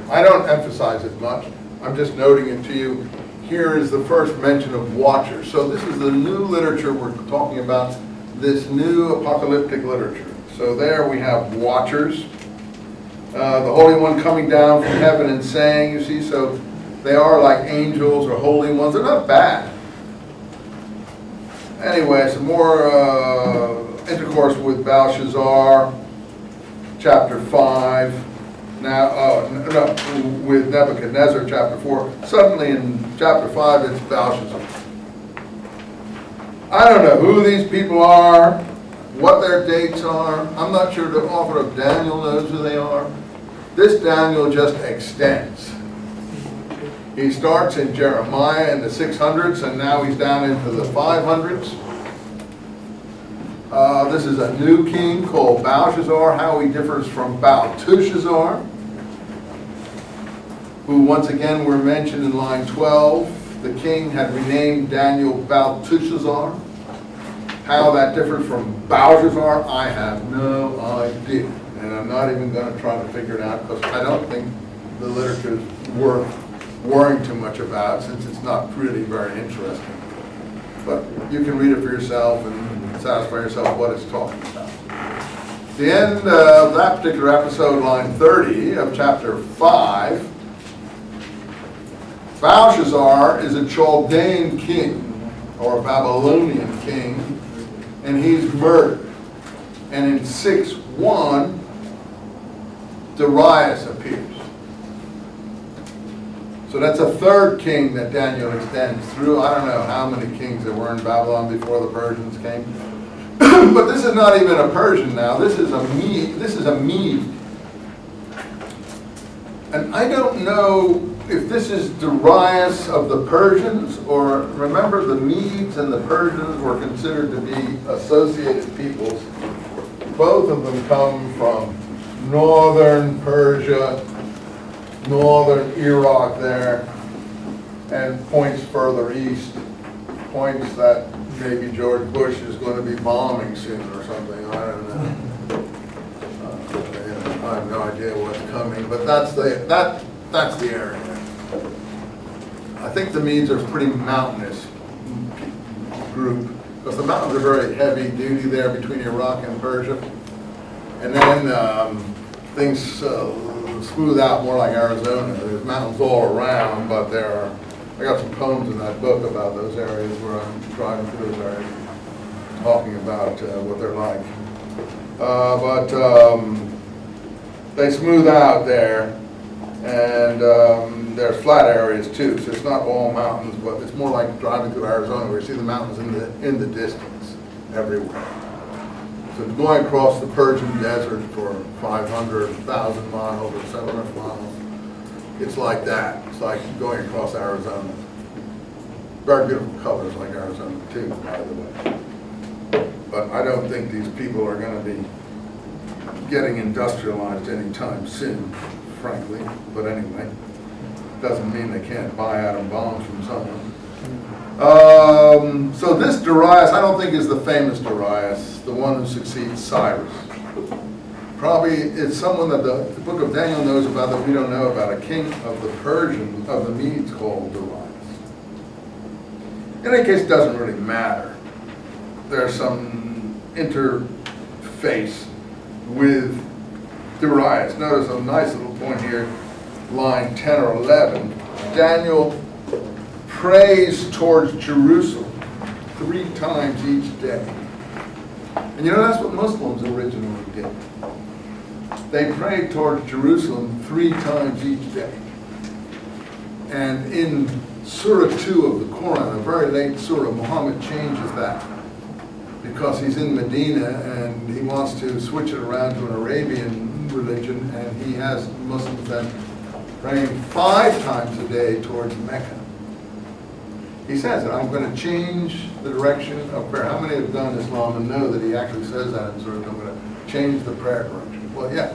I don't emphasize it much. I'm just noting it to you. Here is the first mention of watchers. So this is the new literature we're talking about, this new apocalyptic literature. So there we have watchers. The Holy One coming down from heaven and saying, you see, so they are like angels or holy ones. They're not bad. Anyway, some more intercourse with Belshazzar, chapter 5. Now, with Nebuchadnezzar, chapter 4. Suddenly in chapter 5, it's Belshazzar. I don't know who these people are, what their dates are. I'm not sure the author of Daniel knows who they are. This Daniel just extends. He starts in Jeremiah in the 600s, and now he's down into the 500s. This is a new king called Belshazzar, how he differs from Baal-Tishazar, who once again were mentioned in line 12. The king had renamed Daniel Baal-Tishazar. How that differs from Belshazzar, I have no idea. And I'm not even going to try to figure it out because I don't think the literature is worth worrying too much about since it's not really very interesting. But you can read it for yourself and satisfy yourself what it's talking about. The end of that particular episode, line 30 of chapter 5, Belshazzar is a Chaldean king or a Babylonian king, and he's murdered. And in 6:1, Darius appears. So that's a third king that Daniel extends through. I don't know how many kings there were in Babylon before the Persians came. But this is not even a Persian now. This is a Mede. And I don't know if this is Darius of the Persians, or remember the Medes and the Persians were considered to be associated peoples. Both of them come from northern Persia, northern Iraq there, and points further east, points that maybe George Bush is going to be bombing soon or something. I don't know. I have no idea what's coming, but that's the area. I think the Medes are a pretty mountainous group because the mountains are very heavy duty there between Iraq and Persia, and then things smooth out more like Arizona. There's mountains all around, but I got some poems in that book about those areas where I'm driving through those areas, talking about what they're like. They smooth out there, and there's flat areas too, so it's not all mountains, but it's more like driving through Arizona where you see the mountains in the distance everywhere. So going across the Persian desert for 500,000 miles or 700 miles, it's like that. It's like going across Arizona. Very beautiful colors like Arizona too, by the way. But I don't think these people are going to be getting industrialized anytime soon, frankly. But anyway, doesn't mean they can't buy atom bombs from someone. So this Darius, I don't think is the famous Darius, the one who succeeds Cyrus. Probably it's someone that the book of Daniel knows about that we don't know about, a king of the Persian, of the Medes called Darius. In any case, it doesn't really matter. There's some interface with Darius. Notice a nice little point here, line 10 or 11. Daniel prays towards Jerusalem 3 times each day. And you know, that's what Muslims originally did. They prayed towards Jerusalem 3 times each day. And in Surah 2 of the Quran, a very late surah, Muhammad changes that because he's in Medina and he wants to switch it around to an Arabian religion, and he has Muslims then praying 5 times a day towards Mecca. He says that I'm going to change the direction of prayer. How many have done Islam and know that he actually says that in Surah? I'm going to change the prayer direction. Well, yeah,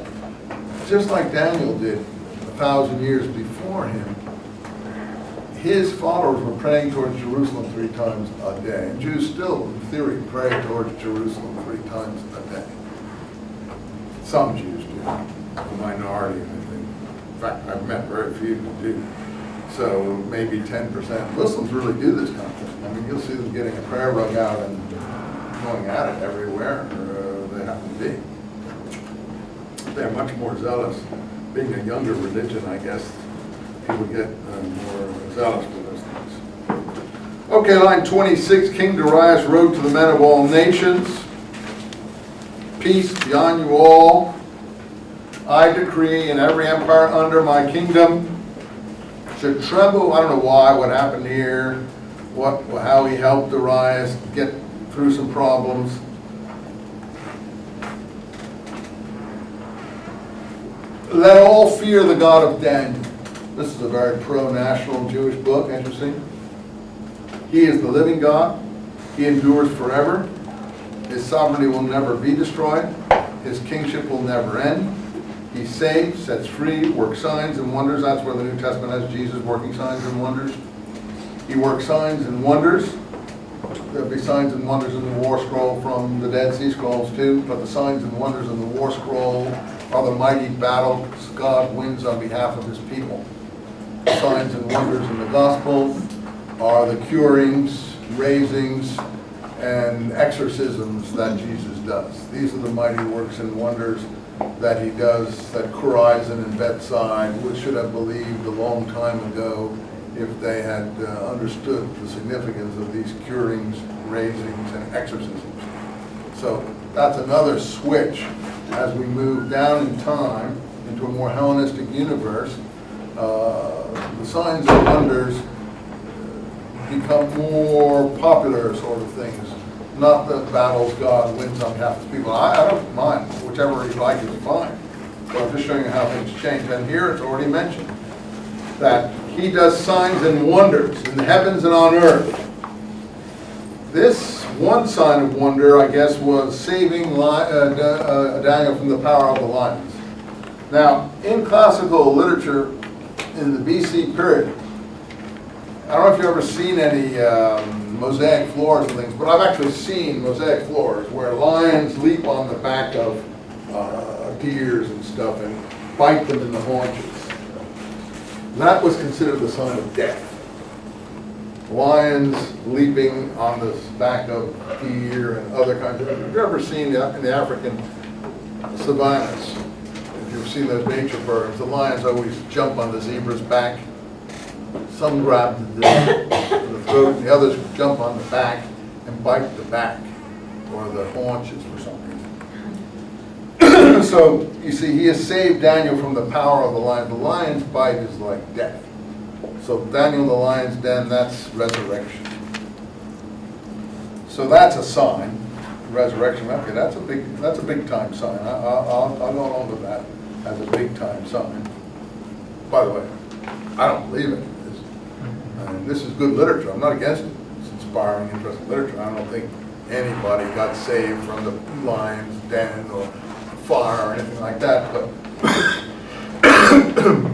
just like Daniel did 1,000 years before him, his followers were praying towards Jerusalem 3 times a day. And Jews still, in theory, pray towards Jerusalem 3 times a day. Some Jews do, the minority, I think. In fact, I've met very few who do. So maybe 10%. Muslims really do this kind of thing. I mean, you'll see them getting a prayer rug out and going at it everywhere they happen to be. They're much more zealous. Being a younger religion, I guess, people get more zealous for those things. Okay, line 26. King Darius wrote to the men of all nations, peace be on you all. I decree in every empire under my kingdom should tremble. I don't know why, what happened here, how he helped Darius get through some problems. Let all fear the God of Daniel. This is a very pro-national Jewish book, interesting. He is the living God. He endures forever. His sovereignty will never be destroyed. His kingship will never end. He saves, sets free, works signs and wonders. That's where the New Testament has Jesus working signs and wonders. He works signs and wonders. There'll be signs and wonders in the War Scroll from the Dead Sea Scrolls too, but the signs and wonders in the War Scroll are the mighty battles God wins on behalf of his people. The signs and wonders in the Gospel are the curings, raisings, and exorcisms that Jesus does. These are the mighty works and wonders that he does that Horizon and Bedside should have believed a long time ago if they had understood the significance of these curings, raisings, and exorcisms. So that's another switch as we move down in time into a more Hellenistic universe. The signs and wonders become more popular sort of things, not the battles God wins on behalf of people. I don't mind, whichever you like is fine. So I'm just showing you how things change. And here it's already mentioned that he does signs and wonders in the heavens and on earth. This one sign of wonder, I guess, was saving Daniel from the power of the lions. Now, in classical literature in the BC period, I don't know if you've ever seen any mosaic floors and things, but I've actually seen mosaic floors where lions leap on the back of deers and stuff and bite them in the haunches. That was considered the sign of death. Lions leaping on the back of deer and other kinds of... Have you ever seen in the African savannas, if you've seen those nature birds, the lions always jump on the zebra's back. Some grab the throat, and the others jump on the back and bite the back or the haunches for some reason. So, you see, he has saved Daniel from the power of the lion. The lion's bite is like death. So Daniel in the lion's den, that's resurrection. So that's a sign, resurrection. Okay, that's a big time sign. I'll go along with that as a big time sign. By the way, I don't believe it. This is good literature. I'm not against it. It's inspiring, interesting literature. I don't think anybody got saved from the lion's den or fire or anything like that. But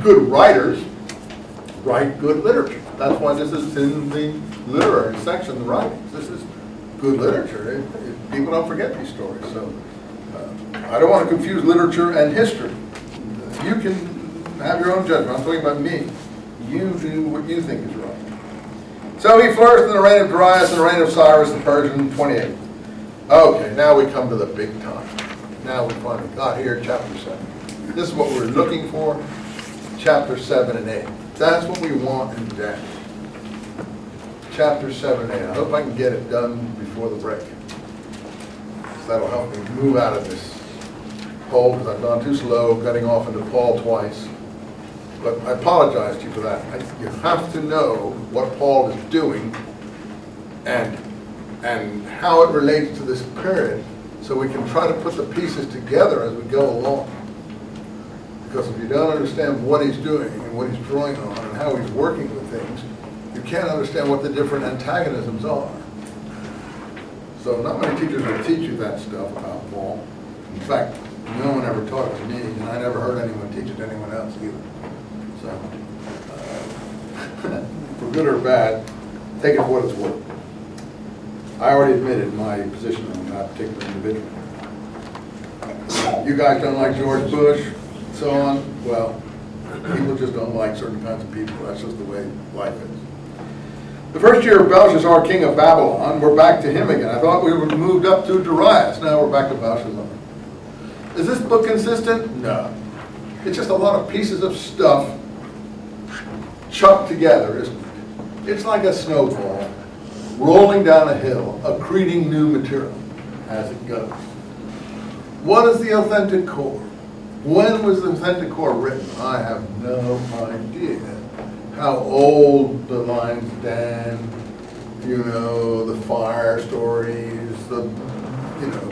good writers write good literature. That's why this is in the literary section, the writings. This is good literature. People don't forget these stories. So I don't want to confuse literature and history. You can have your own judgment. I'm talking about me. You do what you think is right. So he flourished in the reign of Darius and the reign of Cyrus the Persian, 28. Okay, now we come to the big time. Now we finally got here, chapter 7. This is what we're looking for, chapter 7 and 8. That's what we want in Daniel. Chapter 7 and 8. I hope I can get it done before the break. So that'll help me move out of this hole, because I've gone too slow, cutting off into Paul twice. But I apologize to you for that. You have to know what Paul is doing and how it relates to this period, so we can try to put the pieces together as we go along. Because if you don't understand what he's doing and what he's drawing on and how he's working with things, you can't understand what the different antagonisms are. So not many teachers will teach you that stuff about Paul. In fact, no one ever taught it to me, and I never heard anyone teach it to anyone else either. So, for good or bad, take it for what it's worth. I already admitted my position on that particular individual. You guys don't like George Bush, and so on. Well, people just don't like certain kinds of people. That's just the way life is. The first year of Belshazzar, king of Babylon, we're back to him again. I thought we were moved up to Darius. Now we're back to Belshazzar. Is this book consistent? No. It's just a lot of pieces of stuff chucked together, isn't it? It's like a snowball rolling down a hill, accreting new material as it goes. What is the authentic core? When was the authentic core written? I have no idea. How old the lion's den, you know, the fire stories, the, you know,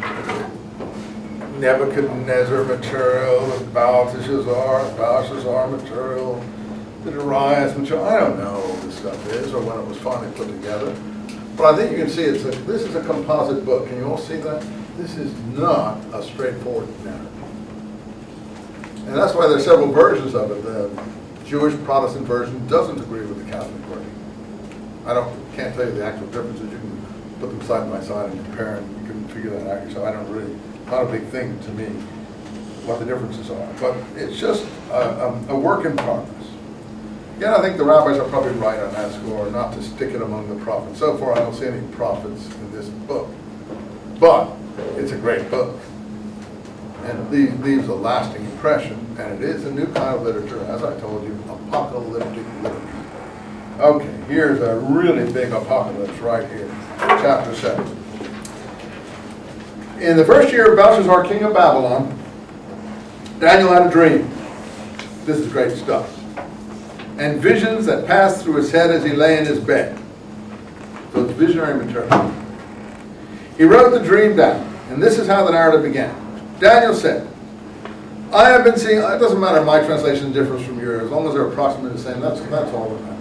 Nebuchadnezzar material, the Belshazzar material, the Darius material. I don't know what this stuff is or when it was finally put together. But I think you can see this is a composite book. Can you all see that? This is not a straightforward narrative. And that's why there's several versions of it. The Jewish Protestant version doesn't agree with the Catholic version. I can't tell you the actual differences. You can put them side by side and compare, and you can figure that out yourself. I don't really, not a big thing to me what the differences are, but it's just a work in progress. Again, I think the rabbis are probably right on that score, not to stick it among the prophets. So far, I don't see any prophets in this book, but it's a great book, and it leaves a lasting impression, and it is a new kind of literature, as I told you, apocalyptic literature. Okay, here's a really big apocalypse right here, chapter 7. In the first year of Belshazzar, king of Babylon, Daniel had a dream. This is great stuff. And visions that passed through his head as he lay in his bed. So it's visionary material. He wrote the dream down, and this is how the narrative began. Daniel said, I have been seeing, it doesn't matter if my translation differs from yours, as long as they're approximately the same, that's all that matters.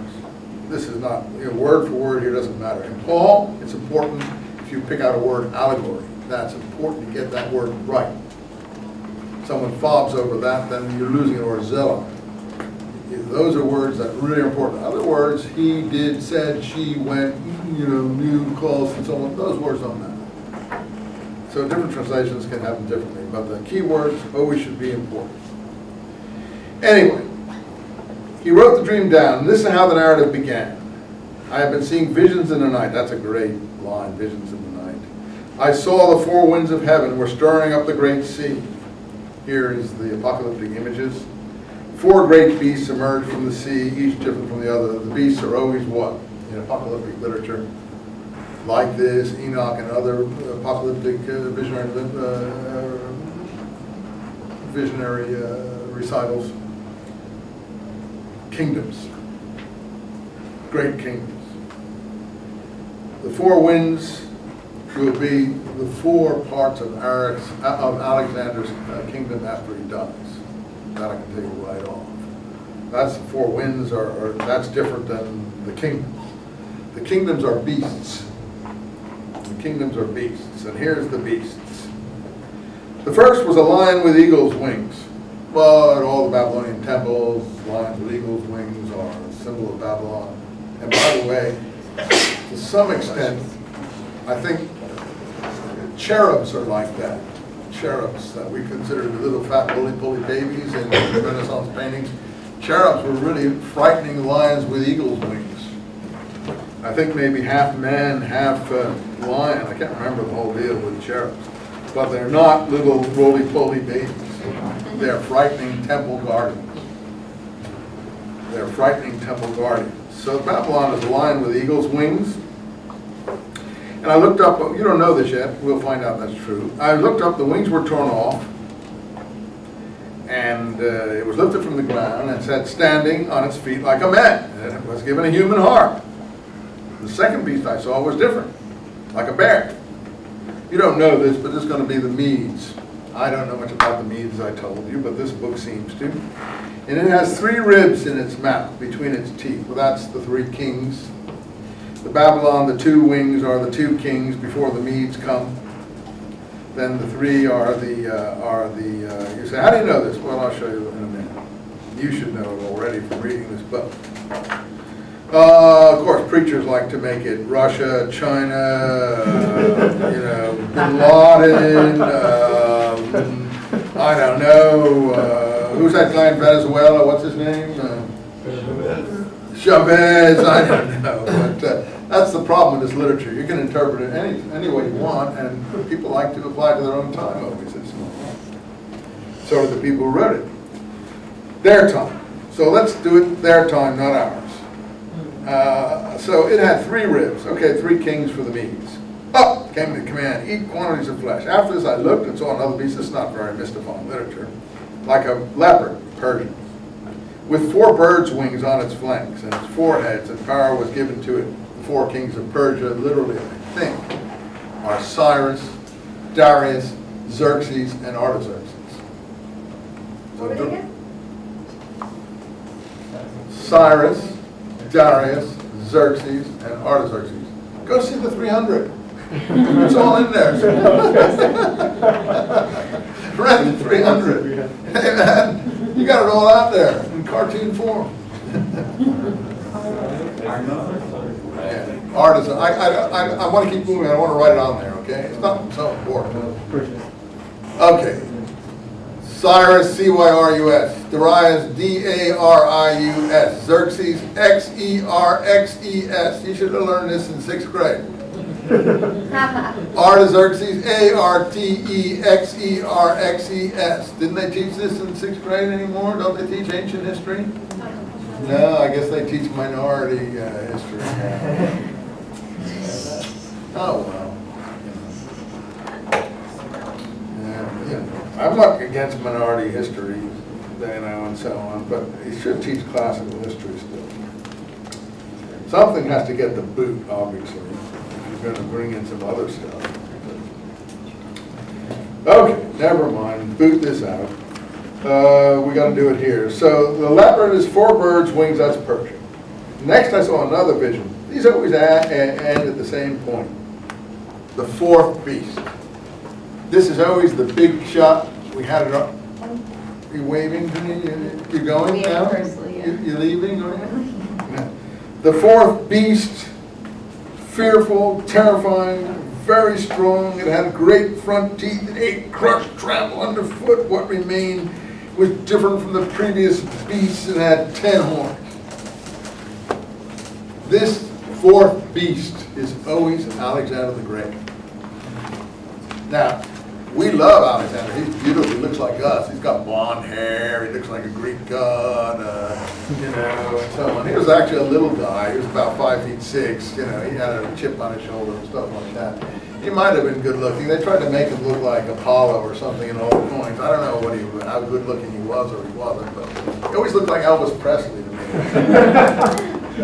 This is not, word for word here doesn't matter. In Paul, it's important if you pick out a word, allegory. That's important to get that word right. Someone fobs over that, then you're losing it, or zealot. Those are words that are really important. Other words, he did, said, she went, knew, calls, and so on. Those words don't matter. So different translations can have them differently, but the key words always should be important. Anyway, he wrote the dream down. This is how the narrative began. I have been seeing visions in the night. That's a great line, visions in the night. I saw the four winds of heaven were stirring up the great sea. Here is the apocalyptic images. Four great beasts emerged from the sea, each different from the other. The beasts are always what? In apocalyptic literature, like this, Enoch and other apocalyptic visionary recitals. Kingdoms, great kingdoms. The four winds will be the four parts of Alexander's kingdom after he dies. That I can tell you right off. That's the four winds, that's different than the kingdoms. The kingdoms are beasts. The kingdoms are beasts, and here's the beasts. The first was a lion with eagle's wings. But all the Babylonian temples, lions with eagle's wings are a symbol of Babylon. And by the way, to some extent, I think cherubs are like that. Cherubs that we consider the little fat roly-poly babies in Renaissance paintings. Cherubs were really frightening lions with eagle's wings. I think maybe half man, half lion. I can't remember the whole deal with cherubs. But they're not little roly-poly babies. They're frightening temple guardians. They're frightening temple guardians. So Babylon is a lion with eagle's wings. And I looked up, you don't know this yet, we'll find out that's true. I looked up, the wings were torn off, and it was lifted from the ground and said, standing on its feet like a man, and it was given a human heart. The second beast I saw was different, like a bear. You don't know this, but this is going to be the Medes. I don't know much about the Medes, I told you, but this book seems to. And it has 3 ribs in its mouth, between its teeth. Well, that's the 3 kings. The Babylon, the 2 wings are the 2 kings before the Medes come. Then the 3 are the you say, how do you know this? Well, I'll show you in a minute. You should know it already from reading this book. Of course, preachers like to make it Russia, China, Bin Laden, I don't know, who's that guy in Venezuela? What's his name? Chavez, I don't know. But that's the problem with this literature. You can interpret it any way you want, and people like to apply to their own time, obviously. So do the people who wrote it. Their time. So let's do it their time, not ours. So it had 3 ribs. Okay, 3 kings for the Medes. Up came the command, eat quantities of flesh. After this I looked and saw another beast. This is not very mystifying literature. Like a leopard, Persian, with 4 birds' wings on its flanks and its 4 heads, and power was given to it. The 4 kings of Persia, literally, I think, are Cyrus, Darius, Xerxes, and Artaxerxes.
What are they again?
Cyrus, Darius, Xerxes, and Artaxerxes. Go see the 300. It's all in there. Read the 300. Hey man, you got it all out there in cartoon form. Yeah. Art is, I want to keep moving, I don't want to write it on there, okay? It's not so important. Okay. Cyrus, C-Y-R-U-S. Darius, D-A-R-I-U-S. Xerxes, X-E-R-X-E-S. You should have learned this in 6th grade. Artaxerxes, A-R-T-E-X-E-R-X-E-S. Didn't they teach this in 6th grade anymore? Don't they teach ancient history? No, I guess they teach minority history. Oh, well. Yeah. I'm not against minority history, and so on, but you should teach classical history still. Something has to get the boot, obviously, if you're going to bring in some other stuff. Okay, never mind. Boot this out. We got to do it here. So the leopard is 4 birds' wings. That's perching. Next, I saw another vision. These always end at the same point. The 4th beast. This is always the big shot. We had it up. Are you waving to me? You're going now? You're leaving? No. The 4th beast, fearful, terrifying, very strong. It had great front teeth. It ate, crushed, trampled underfoot. What remained was different from the previous beasts. It had 10 horns. This 4th beast is always Alexander the Great. Now, we love Alexander. He's beautiful. He looks like us. He's got blonde hair. He looks like a Greek god, and so on. He was actually a little guy. He was about 5'6". He had a chip on his shoulder and stuff like that. He might have been good looking. They tried to make him look like Apollo or something in old coins. I don't know how good looking he was or he wasn't, but he always looked like Elvis Presley to me.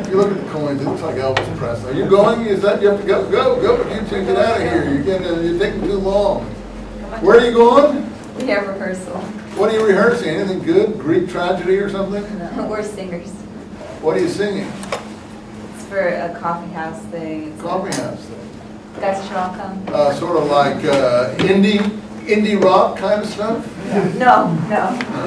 If you look at the coins, it looks like Elvis Presley. Are you going? Is that you have to go? Go! You two get out of here. You're taking too long. Where are you going?
We have rehearsal.
What are you rehearsing? Anything good? Greek tragedy or something?
No, we're singers.
What are you singing?
It's for a coffee house thing.
Coffee house thing.
You guys should all come.
Sort of like indie rock kind of stuff?
No.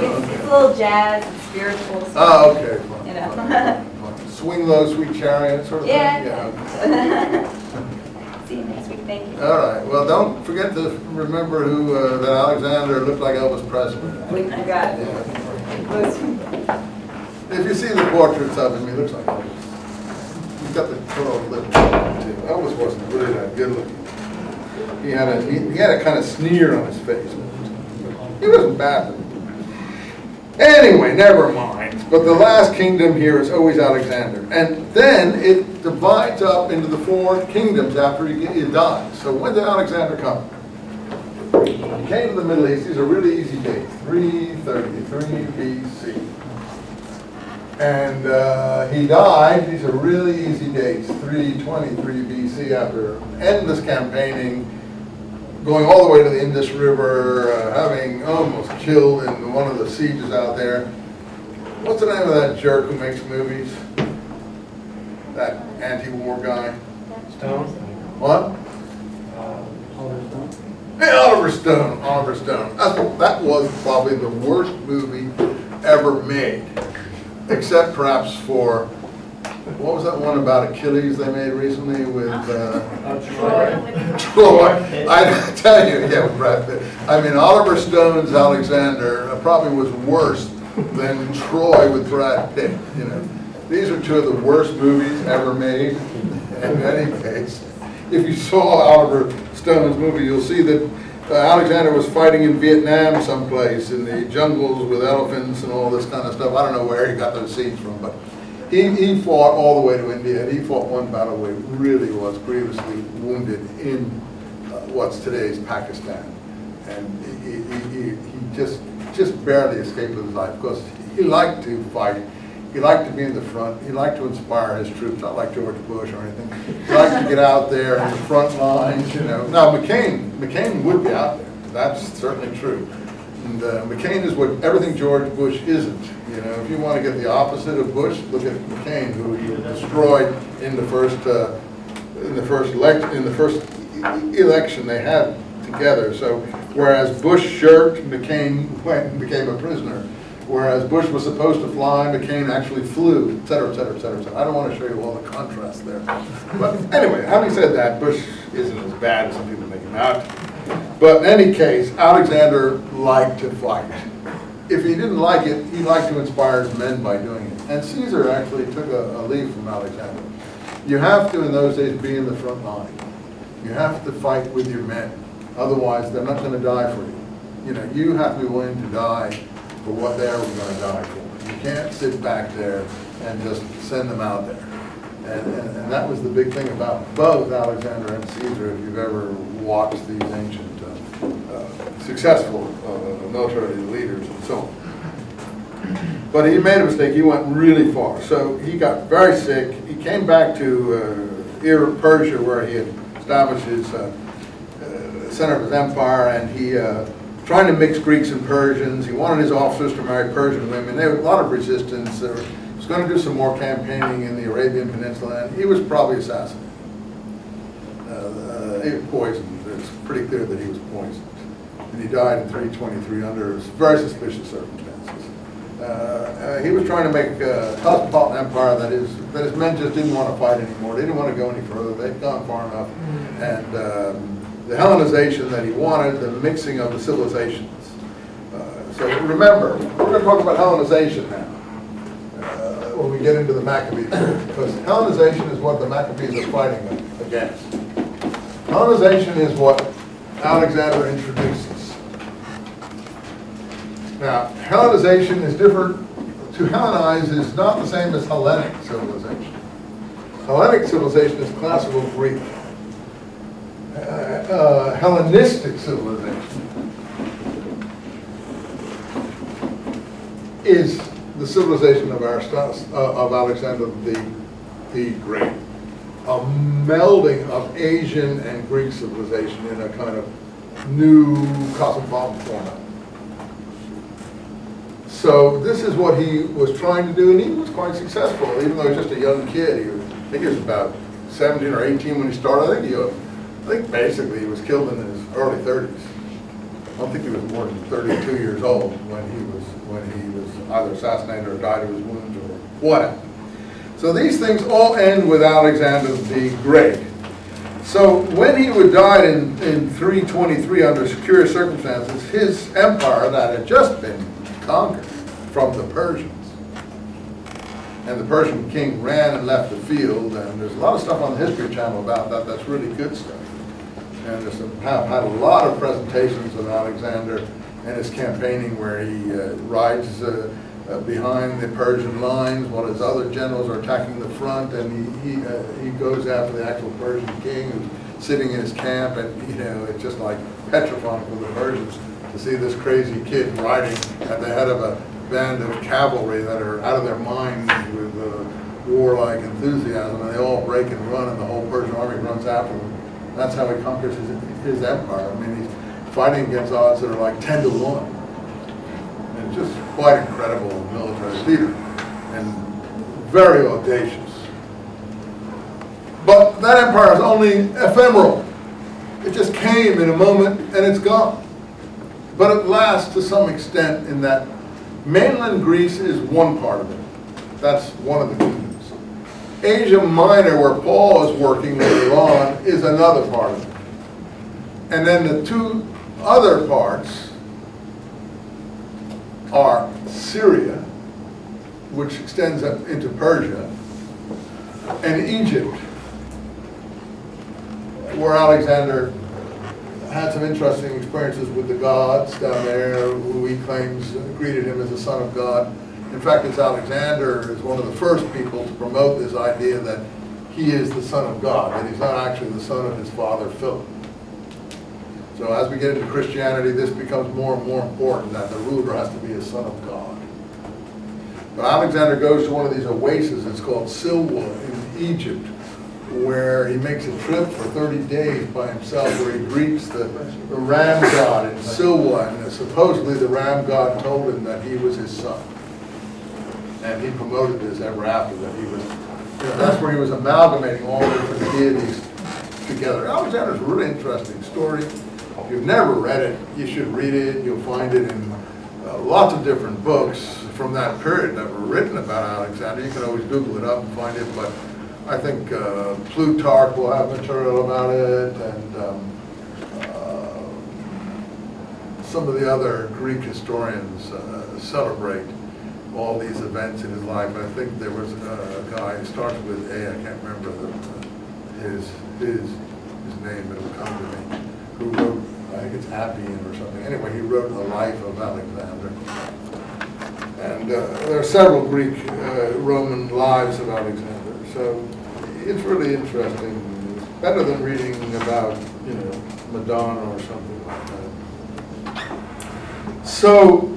It's a little jazz and spiritual stuff.
Oh, okay. Fine.
Fine.
Swing Low, Sweet Chariot sort of thing?
Yeah. See you next week. Thank you.
All right. Well, don't forget to remember who that Alexander looked like Elvis Presley.
We forgot.
Yeah. If you see the portraits of him, he looks like Elvis. He's got the curled lip too. Elvis wasn't really that good looking. He had a kind of sneer on his face. He wasn't bad. Anyway, never mind. But the last kingdom here is always Alexander. And then it divides up into the 4 kingdoms after he died. So when did Alexander come? He came to the Middle East. These are really easy dates. 333 BC. And he died. These are really easy dates. 323 BC after endless campaigning, going all the way to the Indus River, having almost killed in one of the sieges out there. What's the name of that jerk who makes movies? That anti-war guy?
Stone?
What?
Oliver Stone?
Hey, Oliver Stone. Oliver Stone. That was probably the worst movie ever made, except perhaps for, what was that one about Achilles they made recently with Troy? I tell you, yeah, with Brad Pitt. I mean, Oliver Stone's Alexander probably was worse than Troy with Brad Pitt. These are 2 of the worst movies ever made. In any case, if you saw Oliver Stone's movie, you'll see that Alexander was fighting in Vietnam someplace in the jungles with elephants and all this kind of stuff. I don't know where he got those scenes from, but he fought all the way to India, and he fought one battle where he really was grievously wounded in what's today's Pakistan. And he just barely escaped with his life because he liked to fight. He liked to be in the front. He liked to inspire his troops, not like George Bush or anything. He liked to get out there in the front lines, Now, McCain would be out there. That's certainly true. And McCain is what everything George Bush isn't. If you want to get the opposite of Bush, look at McCain, who he destroyed in the first election they had together. So whereas Bush shirked, McCain went and became a prisoner. Whereas Bush was supposed to fly, McCain actually flew, et cetera, et cetera, et cetera, et cetera. I don't want to show you all the contrast there. But anyway, having said that, Bush isn't as bad as some people make him out. But in any case, Alexander liked to fight. If he didn't like it, he liked to inspire his men by doing it. And Caesar actually took a leaf from Alexander. You have to, in those days, be in the front line. You have to fight with your men. Otherwise, they're not going to die for you. You know, you have to be willing to die for what they're going to die for. You can't sit back there and just send them out there. And that was the big thing about both Alexander and Caesar, if you've ever watched these ancient successful military leaders and so on. But he made a mistake. He went really far. So he got very sick. He came back to Persia, where he had established his center of his empire, and he trying to mix Greeks and Persians. He wanted his officers to marry Persian women. There was a lot of resistance. He was going to do some more campaigning in the Arabian Peninsula, and he was probably assassinated. He was poisoned. It's pretty clear that he was poisoned. And he died in 323 under very suspicious circumstances. He was trying to make a cosmopolitan empire that his men just didn't want to fight anymore. They didn't want to go any further. They'd gone far enough. And the Hellenization that he wanted, the mixing of the civilizations. So remember, we're going to talk about Hellenization now when we get into the Maccabees, because Hellenization is what the Maccabees are fighting against. Hellenization is what Alexander introduces. Now, Hellenization is different. To Hellenize is not the same as Hellenic civilization. Hellenic civilization is classical Greek. Hellenistic civilization is the civilization of Alexander the Great, a melding of Asian and Greek civilization in a kind of new cosmopolitan format. So this is what he was trying to do, and he was quite successful, even though he was just a young kid. I think he was about 17 or 18 when he started. I think basically he was killed in his early 30s. I don't think he was more than 32 years old when he was either assassinated or died of his wounds or whatever. So these things all end with Alexander the Great. So when he would die in 323 under secure circumstances, his empire that had just been conquered from the Persians, and the Persian king ran and left the field, and there's a lot of stuff on the History Channel about that that's really good stuff. And there's had a lot of presentations of Alexander and his campaigning where he rides behind the Persian lines while his other generals are attacking the front, and he goes after the actual Persian king who's sitting in his camp, and it's just like petrifying for the Persians to see this crazy kid riding at the head of a band of cavalry that are out of their minds with warlike enthusiasm, and they all break and run, and the whole Persian army runs after him. That's how he conquers his empire. I mean, he's fighting against odds that are like 10 to 1. And just quite incredible military leader, and very audacious. But that empire is only ephemeral. It just came in a moment and it's gone. But it lasts to some extent in that mainland Greece is one part of it. That's one of the kingdoms. Asia Minor, where Paul is working later on, is another part of it. And then the two other parts are Syria, which extends up into Persia, and Egypt, where Alexander had some interesting experiences with the gods down there, who he claims greeted him as the son of God. In fact, it's Alexander is one of the first people to promote this idea that he is the son of God, that he's not actually the son of his father Philip. So as we get into Christianity, this becomes more and more important, that the ruler has to be a son of God. But Alexander goes to one of these oases, it's called Silwa in Egypt, where he makes a trip for 30 days by himself, where he greets the ram god in Silwa, and supposedly the ram god told him that he was his son. And he promoted this ever after, that he was, that's where he was amalgamating all the different deities together. Alexander's a really interesting story. If you've never read it, you should read it. You'll find it in lots of different books from that period that were written about Alexander. You can always Google it up and find it, but I think Plutarch will have material about it, and some of the other Greek historians celebrate all these events in his life. I think there was a guy who starts with A, I can't remember his name, but it will come to me, who wrote, I think it's Appian or something. Anyway, he wrote the life of Alexander. And there are several Greek Roman lives of Alexander. So it's really interesting. It's better than reading about, you know, Madonna or something like that. So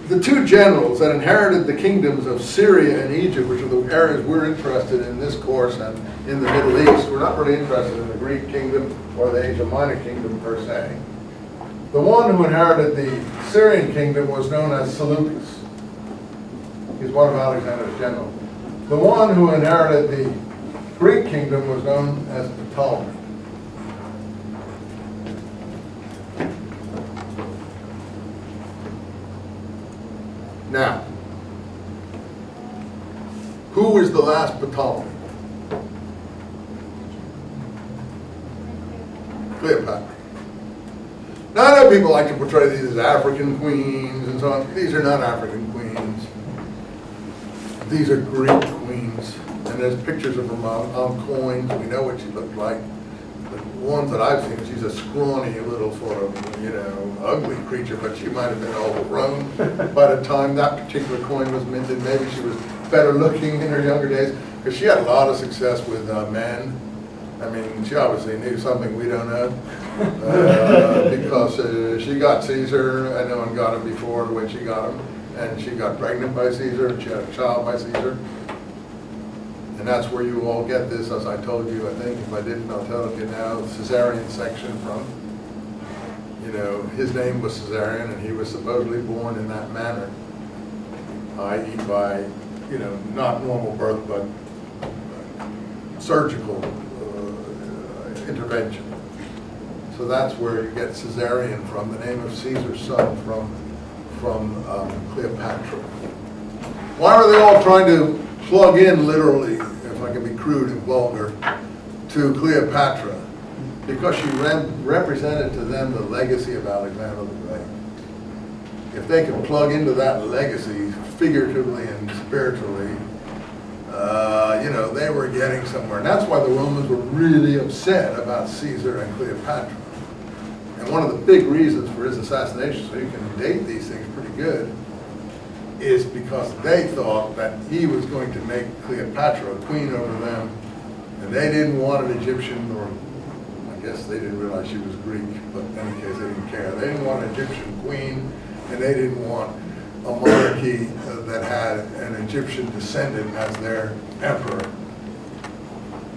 the two generals that inherited the kingdoms of Syria and Egypt, which are the areas we're interested in this course, and in the Middle East, we're not really interested in the Greek kingdom or the Asia Minor kingdom per se. The one who inherited the Syrian kingdom was known as Seleucus. He's one of Alexander's generals. The one who inherited the Greek kingdom was known as Ptolemy. Now, who is the last Ptolemy? Cleopatra. Now, I know people like to portray these as African queens and so on. These are not African queens. These are Greek queens. And there's pictures of them on coins. We know what she looked like. The ones that I've seen, she's a scrawny little sort of, you know, ugly creature, but she might have been overgrown by the time that particular coin was minted. Maybe she was better looking in her younger days, because she had a lot of success with men. I mean, she obviously knew something we don't know, because she got Caesar, and no one got him before the way she got him, and she got pregnant by Caesar, and she had a child by Caesar. And that's where you all get this, as I told you, I think. If I didn't, I'll tell you now, Caesarean section from, you know, his name was Caesarion, and he was supposedly born in that manner, i.e. by, you know, not normal birth, but surgical intervention. So that's where you get Caesarion from, the name of Caesar's son from Cleopatra. Why are they all trying to plug in, literally, if I can be crude and vulgar, to Cleopatra? Because she represented to them the legacy of Alexander the Great. If they could plug into that legacy, figuratively and spiritually, you know, they were getting somewhere. And that's why the Romans were really upset about Caesar and Cleopatra. And one of the big reasons for his assassination, so you can date these things pretty good, is because they thought that he was going to make Cleopatra a queen over them, and they didn't want an Egyptian, or I guess they didn't realize she was Greek, but in any case they didn't care. They didn't want an Egyptian queen, and they didn't want a monarchy that had an Egyptian descendant as their emperor.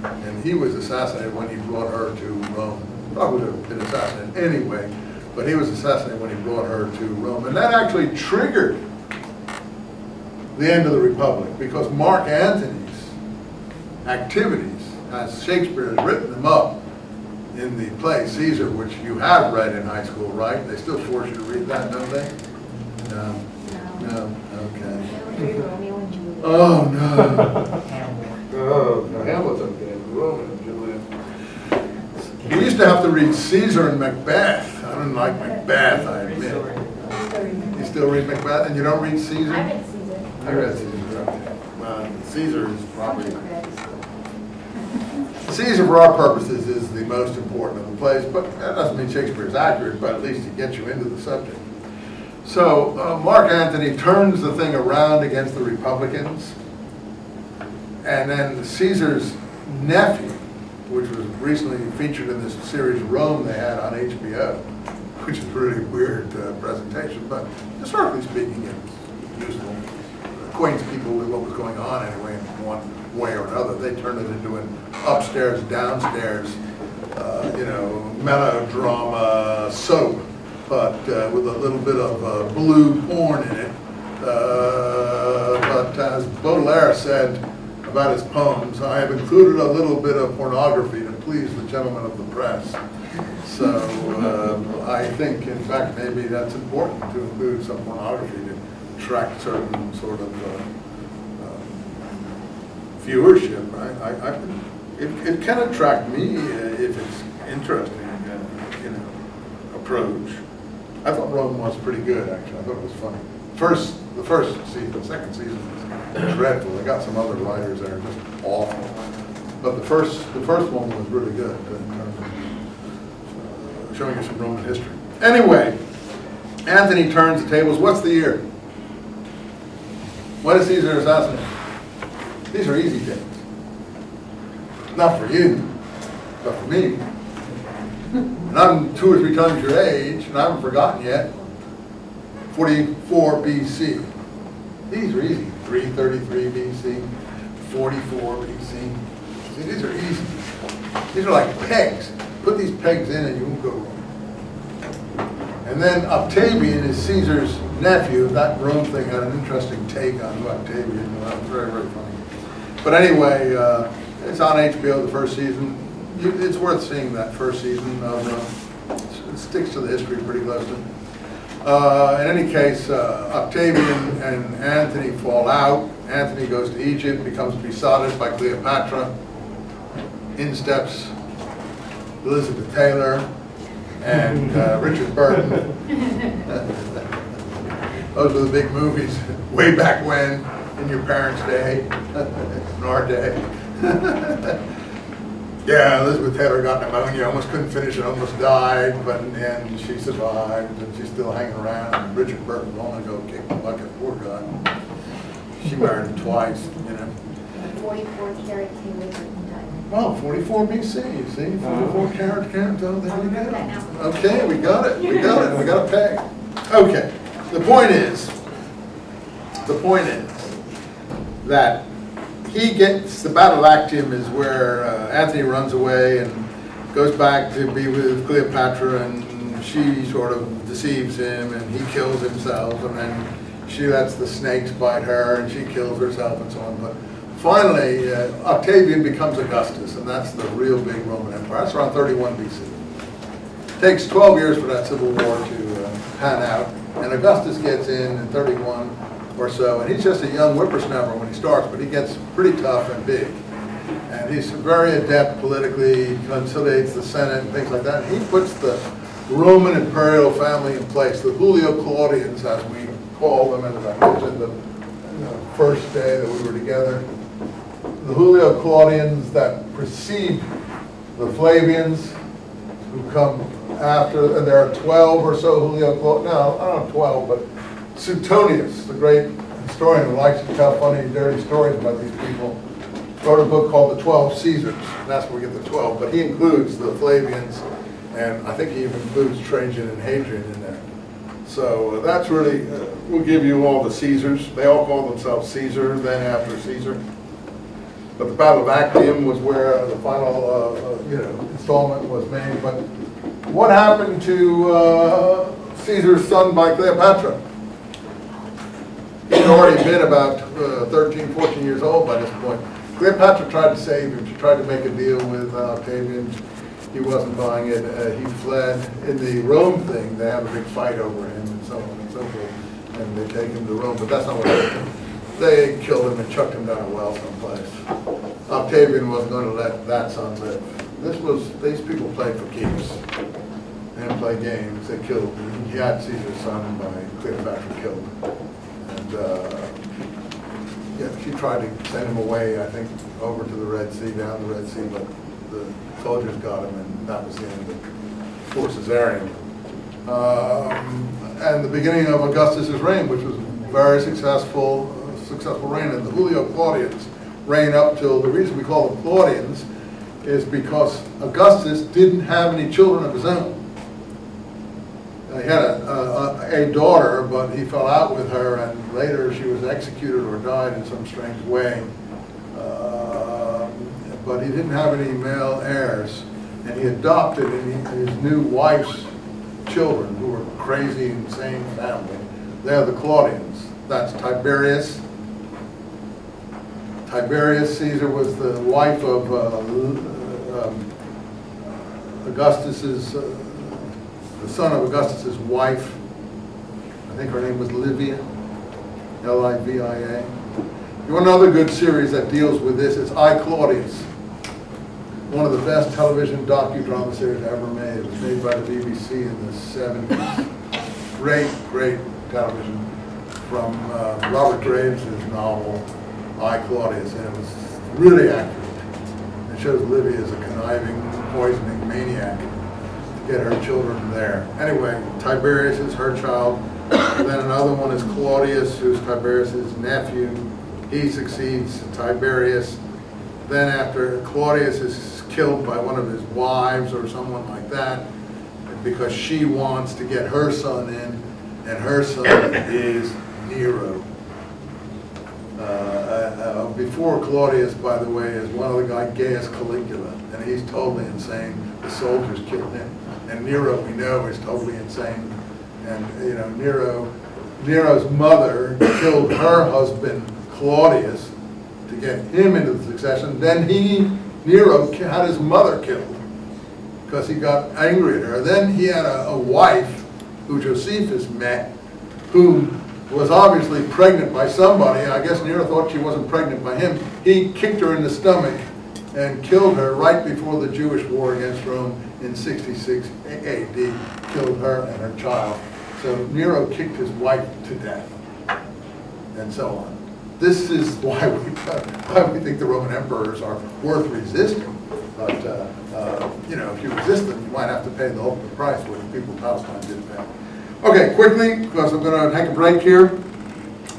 And he was assassinated when he brought her to Rome. Probably would have been assassinated anyway, but he was assassinated when he brought her to Rome. And that actually triggered the end of the Republic, because Mark Antony's activities, as Shakespeare has written them up in the play Caesar, which you have read in high school, right? They still force you to read that, don't they? No. No. Okay. Oh no. Oh, no. Hamlet's okay. Romeo and Juliet. We used to have to read Caesar and Macbeth. I didn't like Macbeth, I admit. You still read Macbeth, and you don't read Caesar?
I read Caesar.
I read Caesar. Well, Caesar is probably... Caesar, for our purposes, is the most important of the plays, but that doesn't mean Shakespeare is accurate, but at least he gets you into the subject. So Mark Antony turns the thing around against the Republicans, and then Caesar's nephew, which was recently featured in this series Rome they had on HBO, which is a really weird presentation, but historically speaking, it's useful. Acquaints people with what was going on anyway in one way or another. They turned it into an upstairs, downstairs, you know, melodrama soap, but with a little bit of blue porn in it. But as Baudelaire said about his poems, I have included a little bit of pornography to please the gentlemen of the press. So I think, in fact, maybe that's important to include some pornography to attract certain sort of viewership. It can attract me if it's interesting, approach. I thought Rome was pretty good, actually. I thought it was funny. The first season, the second season was dreadful. They got some other writers that are just awful. But the first one was really good in terms of showing you some Roman history. Anyway, Antony turns the tables. What's the year? When is Caesar assassinated? These are easy things. Not for you, but for me. And I'm 2 or 3 times your age, and I haven't forgotten yet. 44 BC. These are easy. 333 BC, 44 BC. See, these are easy. These are like pegs. Put these pegs in and you won't go wrong. And then Octavian is Caesar's nephew. That Rome thing had an interesting take on Octavian. That was very, very funny. But anyway, it's on HBO, the first season. It's worth seeing that first season. It sticks to the history pretty closely. In any case, Octavian and Antony fall out. Antony goes to Egypt, becomes besotted by Cleopatra. In steps Elizabeth Taylor and Richard Burton. Those were the big movies way back when, in your parents' day, in our day. Yeah, Elizabeth Taylor got pneumonia, almost couldn't finish it, almost died, but in the end she survived, and she's still hanging around. And Richard Burton wanted to go kick the bucket, poor guy. She married him twice,
44 karat king Richard died.
Well, 44 BC, you see, 44 karat canto, there we
remember
go.
that now.
Okay, we got it, we got it, we got a peg. Okay, the point is that he gets, the Battle of Actium is where Antony runs away and goes back to be with Cleopatra, and she sort of deceives him and he kills himself, and then she lets the snakes bite her and she kills herself and so on. But finally, Octavian becomes Augustus, and that's the real big Roman Empire. That's around 31 BC. It takes 12 years for that civil war to pan out, and Augustus gets in 31 or so, and he's just a young whippersnapper when he starts, but he gets pretty tough and big. And he's very adept politically, he conciliates the Senate and things like that. And he puts the Roman imperial family in place, the Julio Claudians, as we call them, as I mentioned the first day that we were together. The Julio Claudians that precede the Flavians, who come after, and there are 12 or so Julio Claudians, no, I don't know 12, but Suetonius, the great historian who likes to tell funny, dirty stories about these people, wrote a book called The 12 Caesars, and that's where we get the 12, but he includes the Flavians, and I think he even includes Trajan and Hadrian in there. So that's really, we'll give you all the Caesars. They all call themselves Caesar, then after Caesar. But the Battle of Actium was where the final installment was made. But what happened to Caesar's son by Cleopatra? He'd already been about 13, 14 years old by this point. Cleopatra tried to save him. She tried to make a deal with Octavian. He wasn't buying it. He fled. In the Rome thing, they have a big fight over him and so on and so forth. And they take him to Rome, but that's not what happened. They killed him and chucked him down a well someplace. Octavian wasn't going to let that son live. These people played for keeps. They didn't play games. They killed. He had Caesar's son by Cleopatra killed. And she tried to send him away, I think, over to the Red Sea, down the Red Sea, but the soldiers got him, and that was the end of poor Caesarion. And the beginning of Augustus's reign, which was very successful reign, and the Julio Claudians reign up till, the reason we call them Claudians is because Augustus didn't have any children of his own. He had a daughter, but he fell out with her, and later she was executed or died in some strange way. But he didn't have any male heirs, and he adopted his new wife's children, who were crazy, insane family. They're the Claudians. That's Tiberius. Tiberius Caesar was the wife of Augustus's the son of Augustus's wife. I think her name was Livia, Livia. You want another good series that deals with this? It's I, Claudius. One of the best television docudrama series ever made. It was made by the BBC in the 70s. Great television from Robert Graves' novel, I, Claudius, and it was really accurate. It shows Livia as a conniving, poisoning maniac to get her children there. Anyway, Tiberius is her child. And then another one is Claudius, who's Tiberius' nephew. He succeeds Tiberius. Then after Claudius is killed by one of his wives or someone like that, because she wants to get her son in, and her son is Nero. Before Claudius, by the way, is one other guy, Gaius Caligula, and he's totally insane. The soldiers killed him. And Nero, we know, is totally insane. And you know, Nero's mother killed her husband, Claudius, to get him into the succession. Then Nero had his mother killed because he got angry at her. Then he had a wife who Josephus met, who was obviously pregnant by somebody. I guess Nero thought she wasn't pregnant by him. He kicked her in the stomach and killed her right before the Jewish war against Rome in 66 AD. Killed her and her child. So Nero kicked his wife to death, and so on. This is why we think the Roman emperors are worth resisting. But you know, if you resist them, you might have to pay the ultimate price, what the people of Palestine did pay. Okay, quickly, because I'm going to take a break here.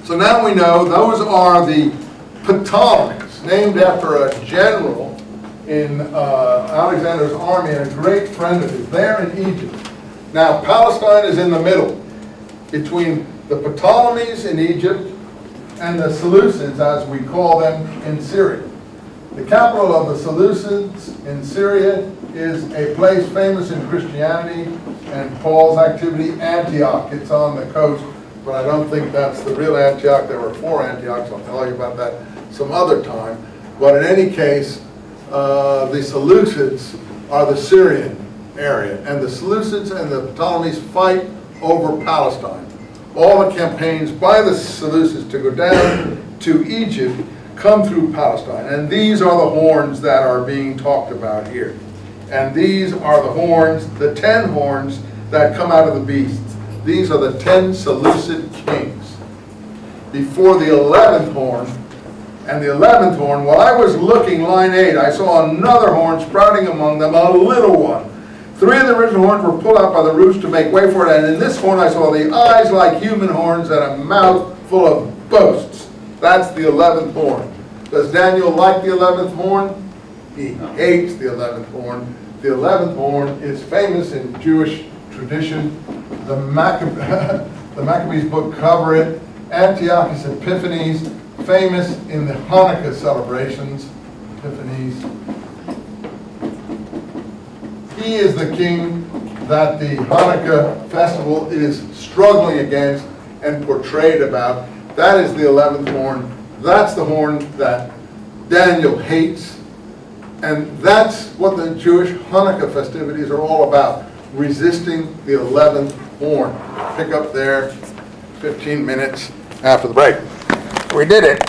So now we know those are the Ptolemies, named after a general in Alexander's army and a great friend of his there in Egypt. Now, Palestine is in the middle between the Ptolemies in Egypt and the Seleucids, as we call them, in Syria. The capital of the Seleucids in Syria is a place famous in Christianity and Paul's activity, Antioch. It's on the coast, but I don't think that's the real Antioch. There were 4 Antiochs. I'll tell you about that some other time. But in any case, the Seleucids are the Syrian area, and the Seleucids and the Ptolemies fight over Palestine. All the campaigns by the Seleucids to go down to Egypt come through Palestine, and these are the horns that are being talked about here. And these are the horns, the 10 horns that come out of the beasts. These are the 10 Seleucid kings. Before the 11th horn, and the 11th horn, while I was looking, line 8, I saw another horn sprouting among them, a little one. 3 of the original horns were pulled out by the roots to make way for it, and in this horn I saw the eyes like human horns and a mouth full of boasts. That's the 11th horn. Does Daniel like the 11th horn? He hates the 11th horn. The 11th horn is famous in Jewish tradition. The Maccabees book cover it. Antiochus Epiphanes, famous in the Hanukkah celebrations. Epiphanes. He is the king that the Hanukkah festival is struggling against and portrayed about. That is the 11th horn. That's the horn that Daniel hates. And that's what the Jewish Hanukkah festivities are all about, resisting the 11th horn. Pick up there 15 minutes after the break. We did it.